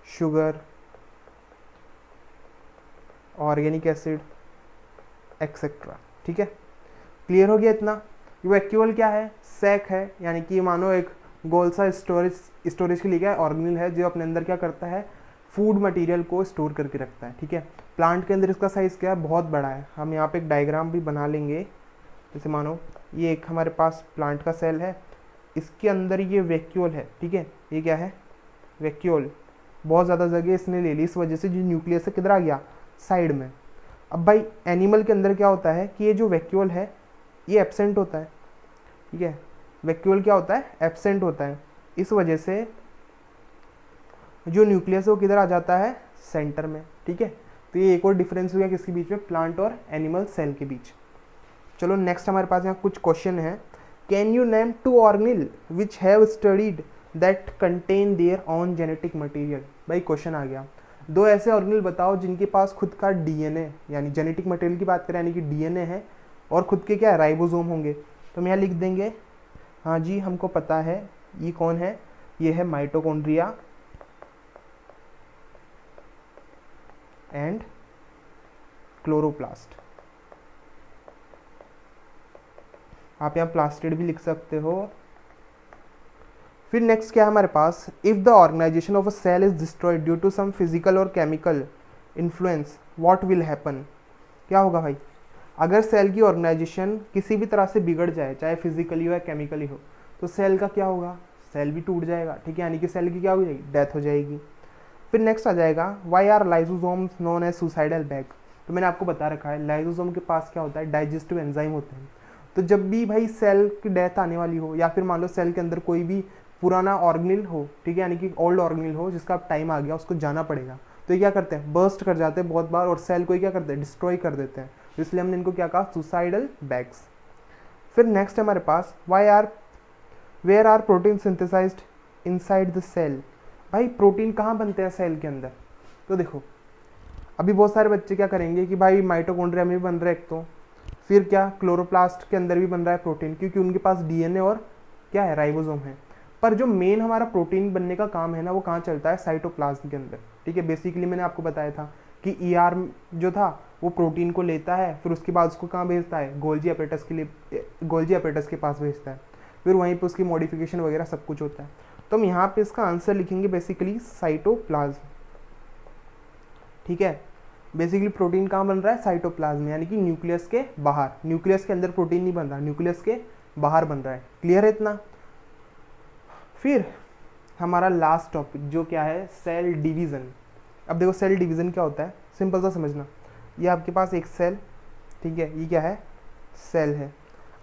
sugar, organic acid etcetera. ठीक है, क्लियर हो गया इतना। वैक्यूल क्या है, सैक है, यानी कि मानो एक गोल सा स्टोरेज के लिए क्या है, ऑर्गेनिल है, जो अपने अंदर क्या करता है, फूड मटेरियल को स्टोर करके रखता है। ठीक है, प्लांट के अंदर इसका साइज क्या है, बहुत बड़ा है। हम यहाँ पे एक डायग्राम भी बना लेंगे। जैसे मानो ये एक हमारे पास प्लांट का सेल है, इसके अंदर ये वैक्यूल है। ठीक है, ये क्या है, वैक्यूल। बहुत ज़्यादा जगह इसने ले ली, इस वजह से जो न्यूक्लियस है किधर आ गया, साइड में। अब भाई एनिमल के अंदर क्या होता है कि ये जो वैक्यूल है ये एब्सेंट होता है। ठीक है, वैक्यूल क्या होता है, एब्सेंट होता है। इस वजह से जो न्यूक्लियस है वो किधर आ जाता है, सेंटर में। ठीक है, तो ये एक और डिफरेंस हो गया किसके बीच में, प्लांट और एनिमल सेल के बीच। चलो नेक्स्ट हमारे पास यहाँ कुछ क्वेश्चन है। Can you name 2 organelle which have studied that contain their own genetic material. भाई क्वेश्चन आ गया, 2 ऐसे ऑर्गेनिल बताओ जिनके पास खुद का डीएनए, यानी जेनेटिक मटेरियल की बात करें, यानी कि डीएनए है और खुद के क्या राइबोसोम होंगे। तो हम यहाँ लिख देंगे, हाँ जी हमको पता है, ये कौन है, ये है माइटोकॉन्ड्रिया एंड क्लोरोप्लास्ट। आप यहाँ प्लास्टिड भी लिख सकते हो। फिर नेक्स्ट क्या है हमारे पास, if the organization of a cell is destroyed due to some physical और chemical influence, what will happen. क्या होगा भाई, अगर सेल की ऑर्गेनाइजेशन किसी भी तरह से बिगड़ जाए, चाहे फिजिकली हो या केमिकली हो, तो सेल का क्या होगा, सेल भी टूट जाएगा। ठीक है, यानी कि सेल की क्या हो जाएगी, डेथ हो जाएगी। फिर नेक्स्ट आ जाएगा, why are lysosomes known as suicidal bag. तो मैंने आपको बता रखा है, लाइसोसोम के पास क्या होता है, डाइजेस्टिव एंजाइम होते हैं। तो जब भी भाई सेल की डेथ आने वाली हो, या फिर मान लो सेल के अंदर कोई भी पुराना ऑर्गेनिल हो, ठीक है, यानी कि ओल्ड ऑर्गेनिल हो जिसका टाइम आ गया, उसको जाना पड़ेगा, तो ये क्या करते हैं, बर्स्ट कर जाते हैं बहुत बार और सेल को क्या करते हैं, डिस्ट्रॉय कर देते हैं। तो इसलिए हमने इनको क्या कहा, सुसाइडल बैग्स। फिर नेक्स्ट है हमारे पास, where are protein synthesized inside the cell. भाई प्रोटीन कहाँ बनते हैं सेल के अंदर। तो देखो अभी बहुत सारे बच्चे क्या करेंगे कि भाई माइटोकॉन्ड्रिया में भी बन रहा है एक, तो फिर क्या क्लोरोप्लास्ट के अंदर भी बन रहा है प्रोटीन, क्योंकि उनके पास डीएनए और क्या है, राइबोसोम है। पर जो मेन हमारा प्रोटीन बनने का काम है ना, वो कहाँ चलता है, साइटोप्लाज्म के अंदर। ठीक है, बेसिकली मैंने आपको बताया था कि ईआर जो था वो प्रोटीन को लेता है, फिर उसके बाद उसको कहाँ भेजता है, गोल्जी एपेटस के लिए, गोल्जी एपेटस के पास भेजता है, फिर वहीं पे उसकी मॉडिफिकेशन वगैरह सब कुछ होता है। तो हम यहाँ पे इसका आंसर लिखेंगे बेसिकली साइटोप्लाज्म। ठीक है, बेसिकली प्रोटीन कहाँ बन रहा है, साइटोप्लाज्म यानी कि न्यूक्लियस के बाहर। न्यूक्लियस के अंदर प्रोटीन नहीं बन रहा, न्यूक्लियस के बाहर बन रहा है। क्लियर है इतना? फिर हमारा लास्ट टॉपिक जो क्या है, सेल डिवीज़न। अब देखो सेल डिवीज़न क्या होता है, सिंपल सा समझना। ये आपके पास एक सेल, ठीक है, ये क्या है, सेल है।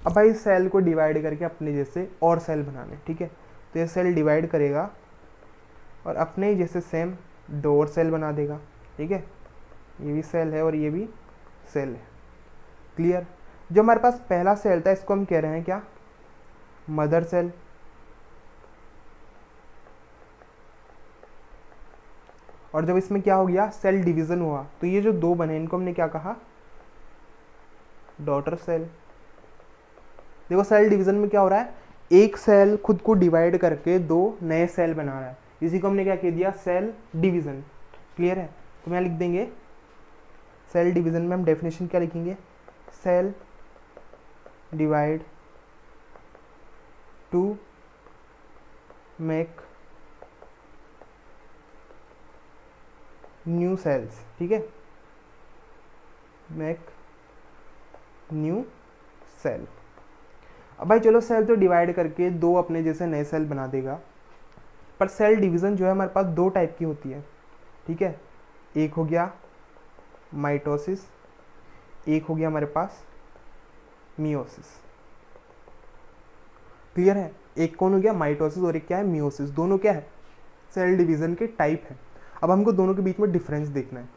अब भाई सेल को डिवाइड करके अपने जैसे और सेल बनाने, ठीक है। तो ये सेल डिवाइड करेगा और अपने ही जैसे सेम दो और सेल बना देगा, ठीक है। ये भी सेल है और ये भी सेल है। क्लियर? जो हमारे पास पहला सेल था इसको हम कह रहे हैं क्या, मदर सेल। और जब इसमें क्या हो गया, सेल डिवीज़न हुआ, तो ये जो दो बने इनको हमने क्या कहा, डॉटर सेल। देखो सेल डिवीज़न में क्या हो रहा है, एक सेल खुद को डिवाइड करके दो नए सेल बना रहा है, इसी को हमने क्या कह दिया, सेल डिवीज़न। क्लियर है? तो मैं लिख देंगे सेल डिवीज़न में हम डेफिनेशन क्या लिखेंगे, cell divide to make new cells, ठीक है, मेक न्यू सेल। अब भाई चलो सेल तो डिवाइड करके दो अपने जैसे नए सेल बना देगा, पर सेल डिवीज़न जो है हमारे पास दो टाइप की होती है, ठीक है। एक हो गया माइटोसिस, एक हो गया हमारे पास मियोसिस। क्लियर है? एक कौन हो गया, माइटोसिस, और एक क्या है, मियोसिस। दोनों क्या है, सेल डिवीज़न के टाइप है। अब हमको दोनों के बीच में डिफरेंस देखना है,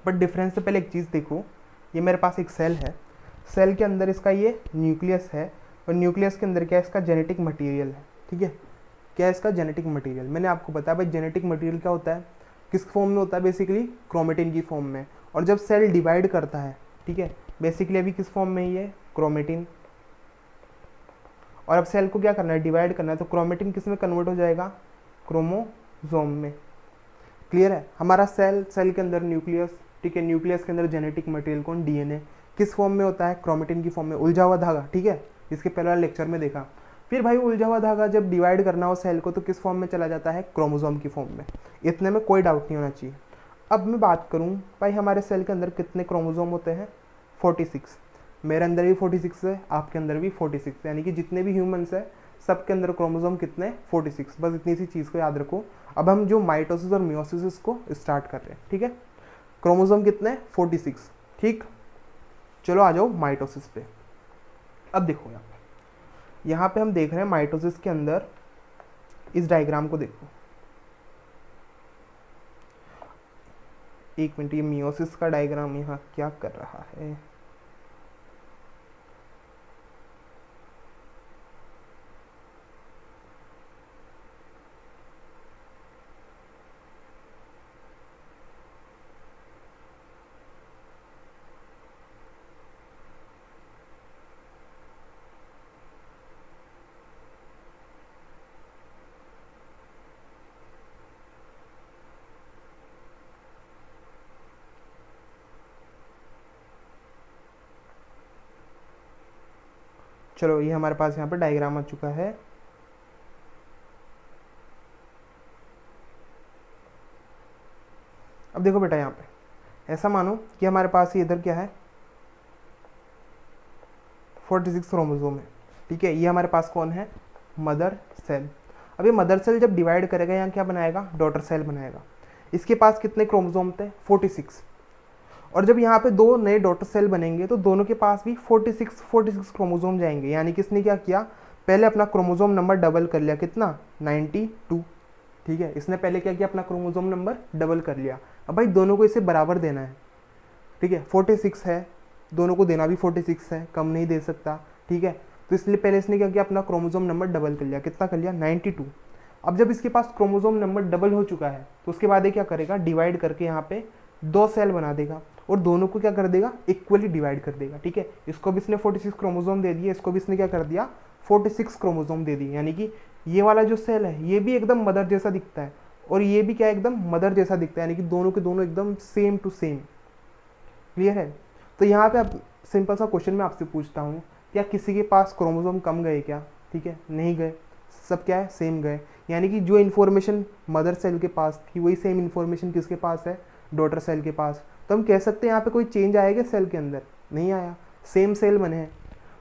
बट डिफरेंस से पहले एक चीज़ देखो, ये मेरे पास एक सेल है, सेल के अंदर इसका ये न्यूक्लियस है, और न्यूक्लियस के अंदर क्या है, इसका जेनेटिक मटेरियल है, ठीक है। क्या है इसका जेनेटिक मटेरियल, मैंने आपको बताया भाई जेनेटिक मटेरियल क्या होता है, किस फॉर्म में होता है, बेसिकली क्रोमेटिन की फॉर्म में। और जब सेल डिवाइड करता है, ठीक है, बेसिकली अभी किस फॉर्म में ये क्रोमेटिन, और अब सेल को क्या करना है, डिवाइड करना है, तो क्रोमेटिन किस में कन्वर्ट हो जाएगा, क्रोमोसोम में। क्लियर है? हमारा सेल, सेल के अंदर न्यूक्लियस, ठीक है, न्यूक्लियस के अंदर जेनेटिक मटेरियल कौन, डीएनए, किस फॉर्म में होता है, क्रोमेटिन की फॉर्म में, उलझा हुआ धागा, ठीक है, इसके पहले वाले लेक्चर में देखा। फिर भाई उलझा हुआ धागा जब डिवाइड करना हो सेल को तो किस फॉर्म में चला जाता है, क्रोमोसोम की फॉर्म में। इतने में कोई डाउट नहीं होना चाहिए। अब मैं बात करूँ भाई हमारे सेल के अंदर कितने क्रोमोसोम होते हैं, 46। मेरे अंदर भी 46 है, आपके अंदर भी 46, यानी कि जितने भी ह्यूमंस है सबके अंदर क्रोमोसोम कितने, 46। बस इतनी सी चीज़ को याद रखो। अब हम जो माइटोसिस और मियोसिस को स्टार्ट कर रहे हैं, ठीक है। क्रोमोसोम कितने, 46, ठीक। चलो आ जाओ माइटोसिस पे। अब देखो यहाँ पे हम देख रहे हैं माइटोसिस के अंदर, इस डायग्राम को देखो, एक मिनट, ये मियोसिस का डायग्राम यहाँ क्या कर रहा है, चलो ये हमारे पास यहाँ पे डायग्राम आ चुका है। अब देखो बेटा यहाँ पे ऐसा मानो कि हमारे पास ये इधर क्या है, 46 क्रोमोसोम है, ठीक है। ये हमारे पास कौन है, मदर सेल। अब ये मदर सेल जब डिवाइड करेगा यहाँ क्या बनाएगा, डॉटर सेल बनाएगा। इसके पास कितने क्रोमोसोम थे, 46। और जब यहाँ पे दो नए डॉटर सेल बनेंगे तो दोनों के पास भी 46 क्रोमोसोम जाएंगे, यानी कि इसने क्या किया, पहले अपना क्रोमोसोम नंबर डबल कर लिया, कितना, 92, ठीक है। इसने पहले क्या किया, अपना क्रोमोसोम नंबर डबल कर लिया। अब भाई दोनों को इसे बराबर देना है, ठीक है, 46 है, दोनों को देना भी 46 है, कम नहीं दे सकता, ठीक है। तो इसलिए पहले इसने क्या किया, अपना क्रोमोसोम नंबर डबल कर लिया, कितना कर लिया, 92। अब जब इसके पास क्रोमोसोम नंबर डबल हो चुका है तो उसके बाद ये क्या करेगा, डिवाइड करके यहाँ पे दो सेल बना देगा और दोनों को क्या कर देगा, इक्वली डिवाइड कर देगा, ठीक है। इसको भी इसने 46 क्रोमोसोम दे दिया, इसको भी इसने क्या कर दिया, 46 क्रोमोसोम दे दिए, यानी कि ये वाला जो सेल है ये भी एकदम मदर जैसा दिखता है और ये भी क्या एकदम मदर जैसा दिखता है, यानी कि दोनों के दोनों एकदम सेम टू सेम। क्लियर है? तो यहाँ पे अब सिंपल सा क्वेश्चन मैं आपसे पूछता हूँ, क्या किसी के पास क्रोमोसोम कम गए क्या, ठीक है, नहीं गए, सब क्या है, सेम गए। यानी कि जो इन्फॉर्मेशन मदर सेल के पास थी वही सेम इन्फॉर्मेशन किसके पास है, डॉटर सेल के पास। तो हम कह सकते हैं यहाँ पे कोई चेंज आएगा सेल के अंदर, नहीं आया, सेम सेल बने हैं।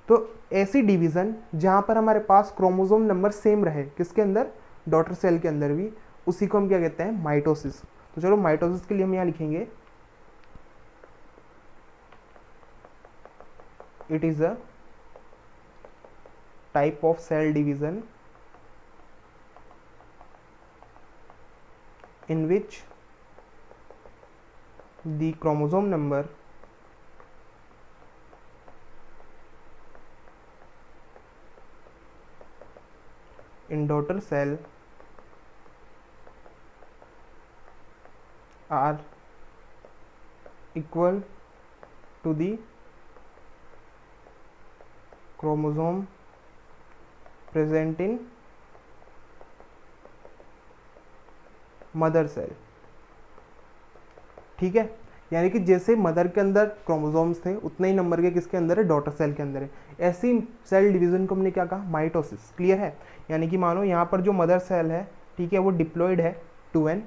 तो ऐसी डिवीज़न जहाँ पर हमारे पास क्रोमोसोम नंबर सेम रहे, किसके अंदर, डॉटर सेल के अंदर भी, उसी को हम क्या कहते हैं, माइटोसिस। तो चलो माइटोसिस के लिए हम यहाँ लिखेंगे it is a type of cell division in which the chromosome number in daughter cell are equal to the chromosome present in mother cell. ठीक है, यानी कि जैसे मदर के अंदर क्रोमोसोम्स थे उतने ही नंबर के किसके अंदर है, डॉटर सेल के अंदर है। ऐसी सेल डिवीजन को हमने क्या कहा, माइटोसिस। क्लियर है, यानी कि मानो यहाँ पर जो मदर सेल है, ठीक है, वो डिप्लॉयड है 2n,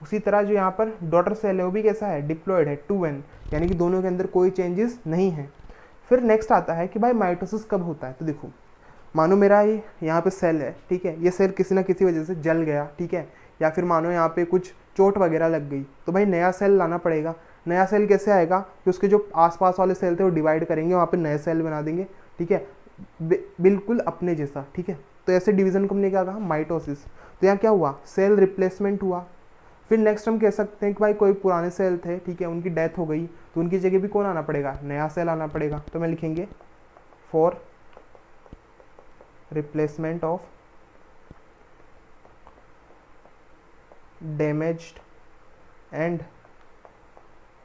उसी तरह जो यहाँ पर डॉटर सेल है वो भी कैसा है, डिप्लॉयड है 2n, यानी कि दोनों के अंदर कोई चेंजेस नहीं है। फिर नेक्स्ट आता है कि भाई माइटोसिस कब होता है। तो देखो, मानो मेरा ये यहाँ पे सेल है, ठीक है, ये सेल किसी ना किसी वजह से जल गया, ठीक है, या फिर मानो यहाँ पे कुछ चोट वगैरह लग गई, तो भाई नया सेल लाना पड़ेगा। नया सेल कैसे आएगा कि उसके जो आसपास वाले सेल थे वो डिवाइड करेंगे, वहाँ पे नए सेल बना देंगे, ठीक है, बिल्कुल अपने जैसा। ठीक है, तो ऐसे डिवीजन को हमने क्या कहा, माइटोसिस। तो यहाँ क्या हुआ, सेल रिप्लेसमेंट हुआ। फिर नेक्स्ट हम कह सकते हैं कि भाई कोई पुराने सेल थे, ठीक है, उनकी डेथ हो गई, तो उनकी जगह भी कौन आना पड़ेगा, नया सेल आना पड़ेगा। तो मैं लिखेंगे for replacement of damaged and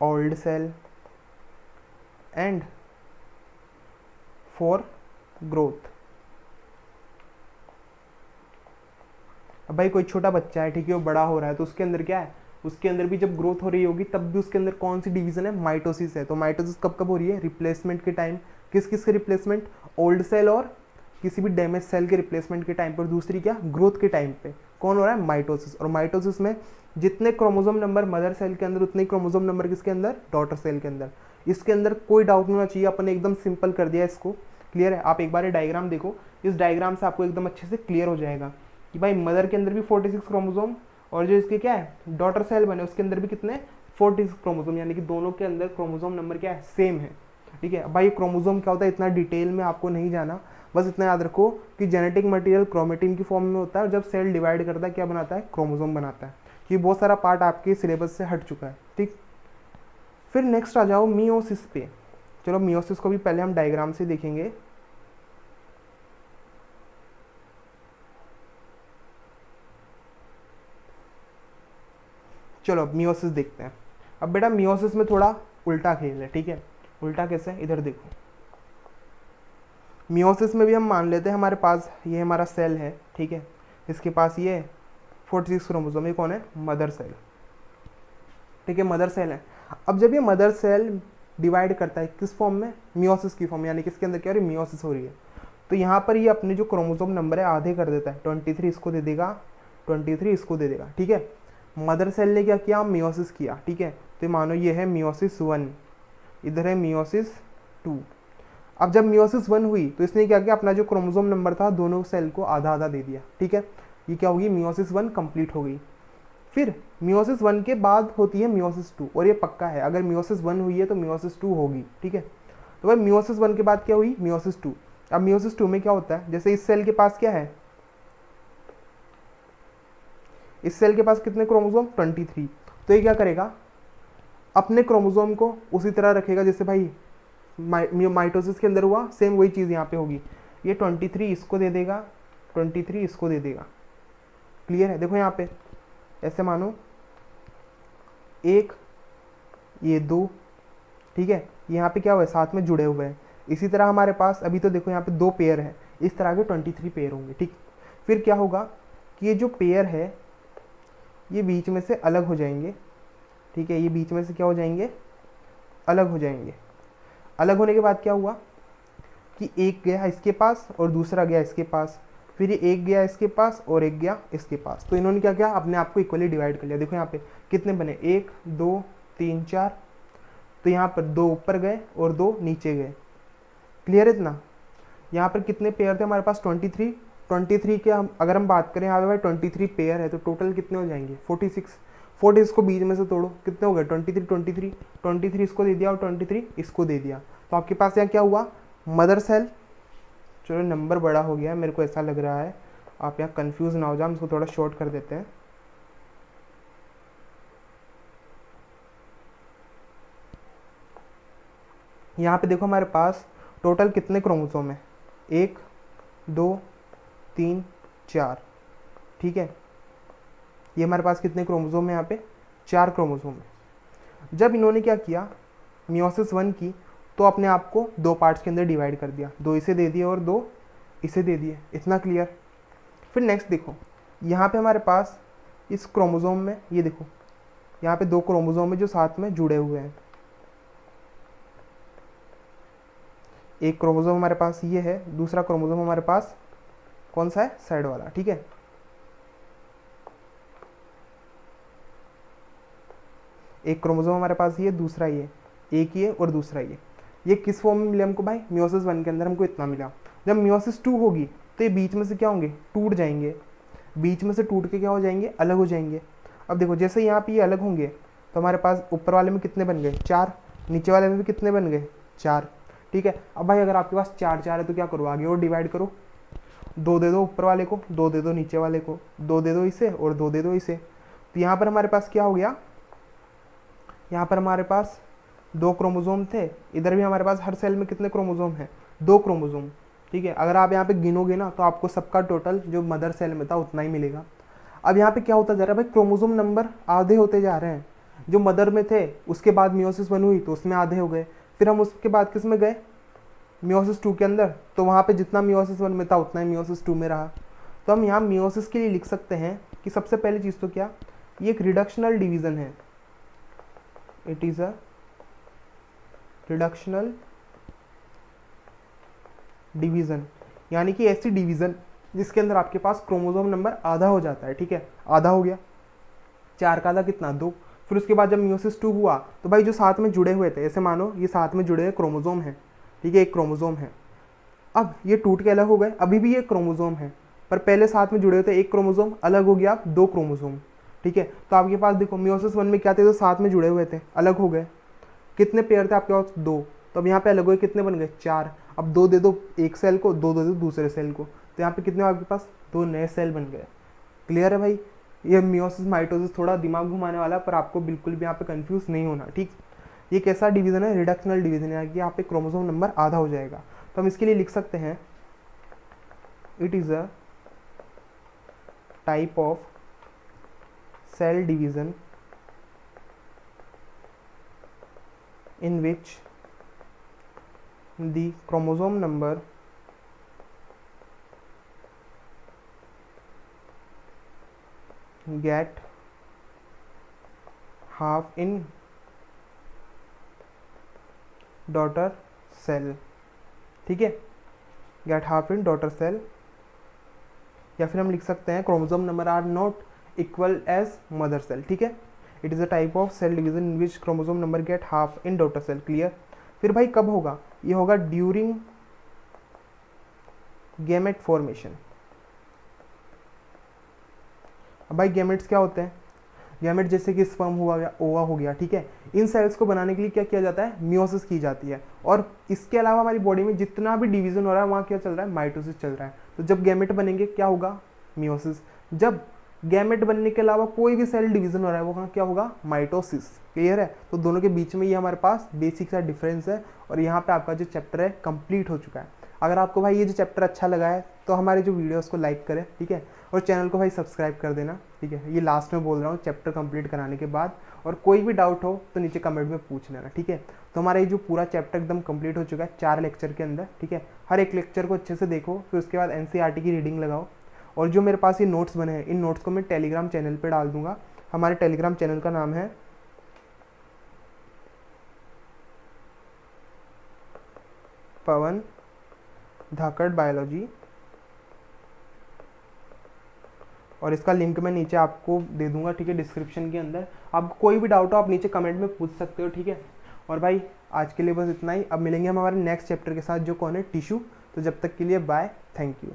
old cell and for growth। अब भाई कोई छोटा बच्चा है, ठीक है, वो बड़ा हो रहा है, तो उसके अंदर क्या है, उसके अंदर भी जब ग्रोथ हो रही होगी तब भी उसके अंदर कौन सी डिवीजन है, माइटोसिस है। तो माइटोसिस कब कब हो रही है, रिप्लेसमेंट के टाइम। किस किस के रिप्लेसमेंट, ओल्ड सेल और किसी भी डैमेज सेल के रिप्लेसमेंट के टाइम पर। दूसरी क्या, ग्रोथ के टाइम पे कौन हो रहा है, माइटोसिस। और माइटोसिस में जितने क्रोमोसोम नंबर मदर सेल के अंदर उतने ही क्रोमोसोम नंबर किसके अंदर, डॉटर सेल के अंदर। इसके अंदर कोई डाउट नहीं होना चाहिए, अपन ने एकदम सिंपल कर दिया इसको। क्लियर है, आप एक बार ये डायग्राम देखो, इस डायग्राम से आपको एकदम अच्छे से क्लियर हो जाएगा कि भाई मदर के अंदर भी 46 क्रोमोसोम और जो इसके क्या है, डॉटर सेल बने उसके अंदर भी कितने, 46 क्रोमोसोम, यानी कि दोनों के अंदर क्रोमोसोम नंबर क्या है, सेम है। ठीक है, भाई क्रोमोसोम क्या होता है इतना डिटेल में आपको नहीं जाना, बस इतना याद रखो कि जेनेटिक मटेरियल क्रोमेटिन की फॉर्म में होता है और जब सेल डिवाइड करता है क्या बनाता है, क्रोमोसोम बनाता है। ये बहुत सारा पार्ट आपके सिलेबस से हट चुका है। ठीक, फिर नेक्स्ट आ जाओ मियोसिस पे। चलो मियोसिस को भी पहले हम डायग्राम से देखेंगे। चलो अब मियोसिस देखते हैं। अब बेटा मियोसिस में थोड़ा उल्टा खेल है, ठीक है, उल्टा कैसे, इधर देखो। मियोसिस में भी हम मान लेते हैं हमारे पास ये हमारा सेल है, ठीक है, इसके पास ये 46 क्रोमोसोम, ये कौन है, मदर सेल। ठीक है, मदर सेल है। अब जब ये मदर सेल डिवाइड करता है किस फॉर्म में, मियोसिस की फॉर्म, यानी किसके अंदर क्या हो रही है, मियोसिस हो रही है, तो यहाँ पर ये अपने जो क्रोमोसोम नंबर है आधे कर देता है, 23 इसको दे देगा, 23 इसको दे देगा। ठीक है, मदर सेल ने क्या किया, मियोसिस किया। ठीक है, तो मानो ये है मियोसिस 1, इधर है मियोसिस 2। अब जब मियोसिस 1 हुई तो इसने क्या किया, अपना जो क्रोमोसोम नंबर था दोनों सेल को आधा आधा दे दिया। ठीक है, ये क्या होगी, मियोसिस 1 कंप्लीट हो गई। फिर मियोसिस 1 के बाद होती है मियोसिस 2, और ये पक्का है, अगर मियोसिस 1 हुई है तो मियोसिस 2 होगी। ठीक है, तो भाई मियोसिस 1 के बाद क्या हुई, मियोसिस 2। अब मियोसिस 2 में क्या होता है, जैसे इस सेल के पास क्या है, इस सेल के पास कितने क्रोमोसोम, 23, तो ये क्या करेगा, अपने क्रोमोसोम को उसी तरह रखेगा जैसे भाई माइटोसिस के अंदर हुआ, सेम वही चीज़ यहाँ पे होगी। ये 23 इसको दे देगा, 23 इसको दे देगा। क्लियर है, देखो यहाँ पे ऐसे मानो 1 ये 2, ठीक है, यहाँ पे क्या हुआ है, साथ में जुड़े हुए हैं। इसी तरह हमारे पास अभी तो देखो यहाँ पे 2 पेयर है, इस तरह के 23 पेयर होंगे। ठीक, फिर क्या होगा कि ये जो पेयर है ये बीच में से अलग हो जाएंगे। ठीक है, ये बीच में से क्या हो जाएंगे, अलग हो जाएंगे। अलग होने के बाद क्या हुआ कि एक गया इसके पास और दूसरा गया इसके पास, फिर ये एक गया इसके पास और एक गया इसके पास, तो इन्होंने क्या किया, अपने आप को इक्वली डिवाइड कर लिया। देखो यहाँ पे कितने बने, 1 2 3 4, तो यहाँ पर 2 ऊपर गए और 2 नीचे गए। क्लियर है इतना? यहाँ पर कितने पेयर थे हमारे पास? 23। 23 के अगर हम बात करें यहाँ पे भाई 23 पेयर है, तो टोटल कितने हो जाएंगे? 46। 40 को बीच में से तोड़ो, कितने हो गए? 23 23 23 इसको दे दिया और 23 इसको दे दिया, तो आपके पास यहाँ क्या हुआ? Mother cell. चलो नंबर बड़ा हो गया है, मेरे को ऐसा लग रहा है, आप यहाँ कंफ्यूज ना हो जाओ, हम इसको थोड़ा शॉर्ट कर देते हैं। यहाँ पे देखो हमारे पास टोटल कितने क्रोमोसोम है? 1 2 3 4। ठीक है, ये हमारे पास कितने क्रोमोसोम है? यहाँ पे 4 क्रोमोसोम है। जब इन्होंने क्या किया, मियोसिस 1 की, तो अपने आप को 2 पार्ट्स के अंदर डिवाइड कर दिया, 2 इसे दे दिए और 2 इसे दे दिए। इतना क्लियर? फिर नेक्स्ट देखो, यहाँ पे हमारे पास इस क्रोमोसोम में, ये देखो यहाँ पे 2 क्रोमोसोम है जो साथ में जुड़े हुए हैं। एक क्रोमोसोम हमारे पास ये है, दूसरा क्रोमोसोम हमारे पास कौन सा है? साइड वाला। ठीक है, एक क्रोमोसोम हमारे पास ये, दूसरा ये, एक ये और दूसरा ये किस फॉर्म में मिले हमको भाई? मियोसिस 1 के अंदर हमको इतना मिला। जब मियोसिस 2 होगी तो ये बीच में से क्या होंगे? टूट जाएंगे। बीच में से टूट के क्या हो जाएंगे? अलग हो जाएंगे। अब देखो जैसे यहाँ पे ये अलग होंगे तो हमारे पास ऊपर वाले में कितने बन गए? 4। नीचे वाले में भी कितने बन गए? 4। ठीक है, अब भाई अगर आपके पास 4 4 है तो क्या करो? आगे और डिवाइड करो। 2 दे दो ऊपर वाले को, 2 दे दो नीचे वाले को, 2 दे दो इसे और 2 दे दो इसे। तो यहाँ पर हमारे पास क्या हो गया? यहाँ पर हमारे पास 2 क्रोमोसोम थे, इधर भी हमारे पास हर सेल में कितने क्रोमोसोम हैं? 2 क्रोमोसोम। ठीक है, अगर आप यहाँ पे गिनोगे ना तो आपको सबका टोटल जो मदर सेल में था उतना ही मिलेगा। अब यहाँ पे क्या होता जा रहा है भाई? क्रोमोसोम नंबर आधे होते जा रहे हैं। जो मदर में थे उसके बाद मियोसिस 1 हुई तो उसमें आधे हो गए, फिर हम उसके बाद किस में गए? मियोसिस 2 के अंदर, तो वहाँ पे जितना मियोसिस 1 में था उतना ही मियोसिस 2 में रहा। तो हम यहाँ मियोसिस के लिए लिख सकते हैं कि सबसे पहली चीज़ तो क्या, ये एक रिडक्शनल डिवीज़न है। It is a reductional division, यानी कि ऐसी डिवीज़न जिसके अंदर आपके पास क्रोमोसोम नंबर आधा हो जाता है। ठीक है, आधा हो गया, 4 का आधा कितना? 2। फिर उसके बाद जब मियोसिस 2 हुआ तो भाई जो साथ में जुड़े हुए थे, ऐसे मानो ये साथ में जुड़े हुए क्रोमोसोम हैं। ठीक है, एक क्रोमोसोम है, अब ये टूट के अलग हो गए, अभी भी ये क्रोमोसोम है, पर पहले साथ में जुड़े हुए थे, एक क्रोमोसोम अलग हो गया, 2 क्रोमोसोम। ठीक है, तो आपके पास देखो मियोसिस 1 में क्या थे? तो साथ में जुड़े हुए थे, अलग हो गए। कितने पेयर थे आपके पास? 2। तो अब यहाँ पे अलग हुए, कितने बन गए? 4। अब 2 दे दो एक सेल को, 2 दे दो दूसरे सेल को, तो यहाँ पे कितने आपके पास? 2 नए सेल बन गए। क्लियर है भाई? ये मियोसिस माइटोसिस थोड़ा दिमाग घुमाने वाला है, पर आपको बिल्कुल भी यहाँ पे कंफ्यूज नहीं होना। ठीक, ये कैसा डिवीजन है? रिडक्शनल डिवीजन है, कि यहाँ पे क्रोमोसोम नंबर आधा हो जाएगा। तो हम इसके लिए लिख सकते हैं it is a type of cell division in which the chromosome number get half in daughter cell। ठीक है, get half in daughter cell, या फिर हम लिख सकते हैं chromosome number are not equal as mother cell. ठीक है, it is a type of cell division in which chromosome number get half in daughter cell. Clear? फिर भाई कब होगा? ये होगा ड्यूरिंग गैमेट फॉर्मेशन। अब भाई गैमेट्स क्या होते हैं? गैमेट जैसे कि स्पर्म हुआ या ओवा हो गया। ठीक है, इन सेल्स को बनाने के लिए क्या किया जाता है? मियोसिस की जाती है, और इसके अलावा हमारी बॉडी में जितना भी डिवीजन हो रहा है वहाँ क्या चल रहा है? माइटोसिस चल रहा है। तो जब गैमेट बनेंगे क्या होगा? मियोसिस। जब गैमेट बनने के अलावा कोई भी सेल डिवीजन हो रहा है वो क्या होगा? माइटोसिस। क्लियर है? तो दोनों के बीच में ये हमारे पास बेसिक सा डिफरेंस है, और यहाँ पे आपका जो चैप्टर है कंप्लीट हो चुका है। अगर आपको भाई ये जो चैप्टर अच्छा लगा है तो हमारे जो वीडियोस को लाइक करें। ठीक है, और चैनल को भाई सब्सक्राइब कर देना। ठीक है, ये लास्ट में बोल रहा हूँ चैप्टर कंप्लीट कराने के बाद, और कोई भी डाउट हो तो नीचे कमेंट में पूछ लेना। ठीक है, तो हमारा ये जो पूरा चैप्टर एकदम कंप्लीट हो चुका है 4 लेक्चर के अंदर। ठीक है, हर एक लेक्चर को अच्छे से देखो, फिर उसके बाद NCERT की रीडिंग लगाओ, और जो मेरे पास ये नोट्स बने हैं इन नोट्स को मैं टेलीग्राम चैनल पे डाल दूंगा। हमारे टेलीग्राम चैनल का नाम है पवन धाकड़ बायोलॉजी, और इसका लिंक मैं नीचे आपको दे दूंगा। ठीक है, डिस्क्रिप्शन के अंदर। आपको कोई भी डाउट हो आप नीचे कमेंट में पूछ सकते हो। ठीक है, और भाई आज के लिए बस इतना ही। अब मिलेंगे हम हमारे नेक्स्ट चैप्टर के साथ जो कौन है टिश्यू। तो जब तक के लिए बाय, थैंक यू।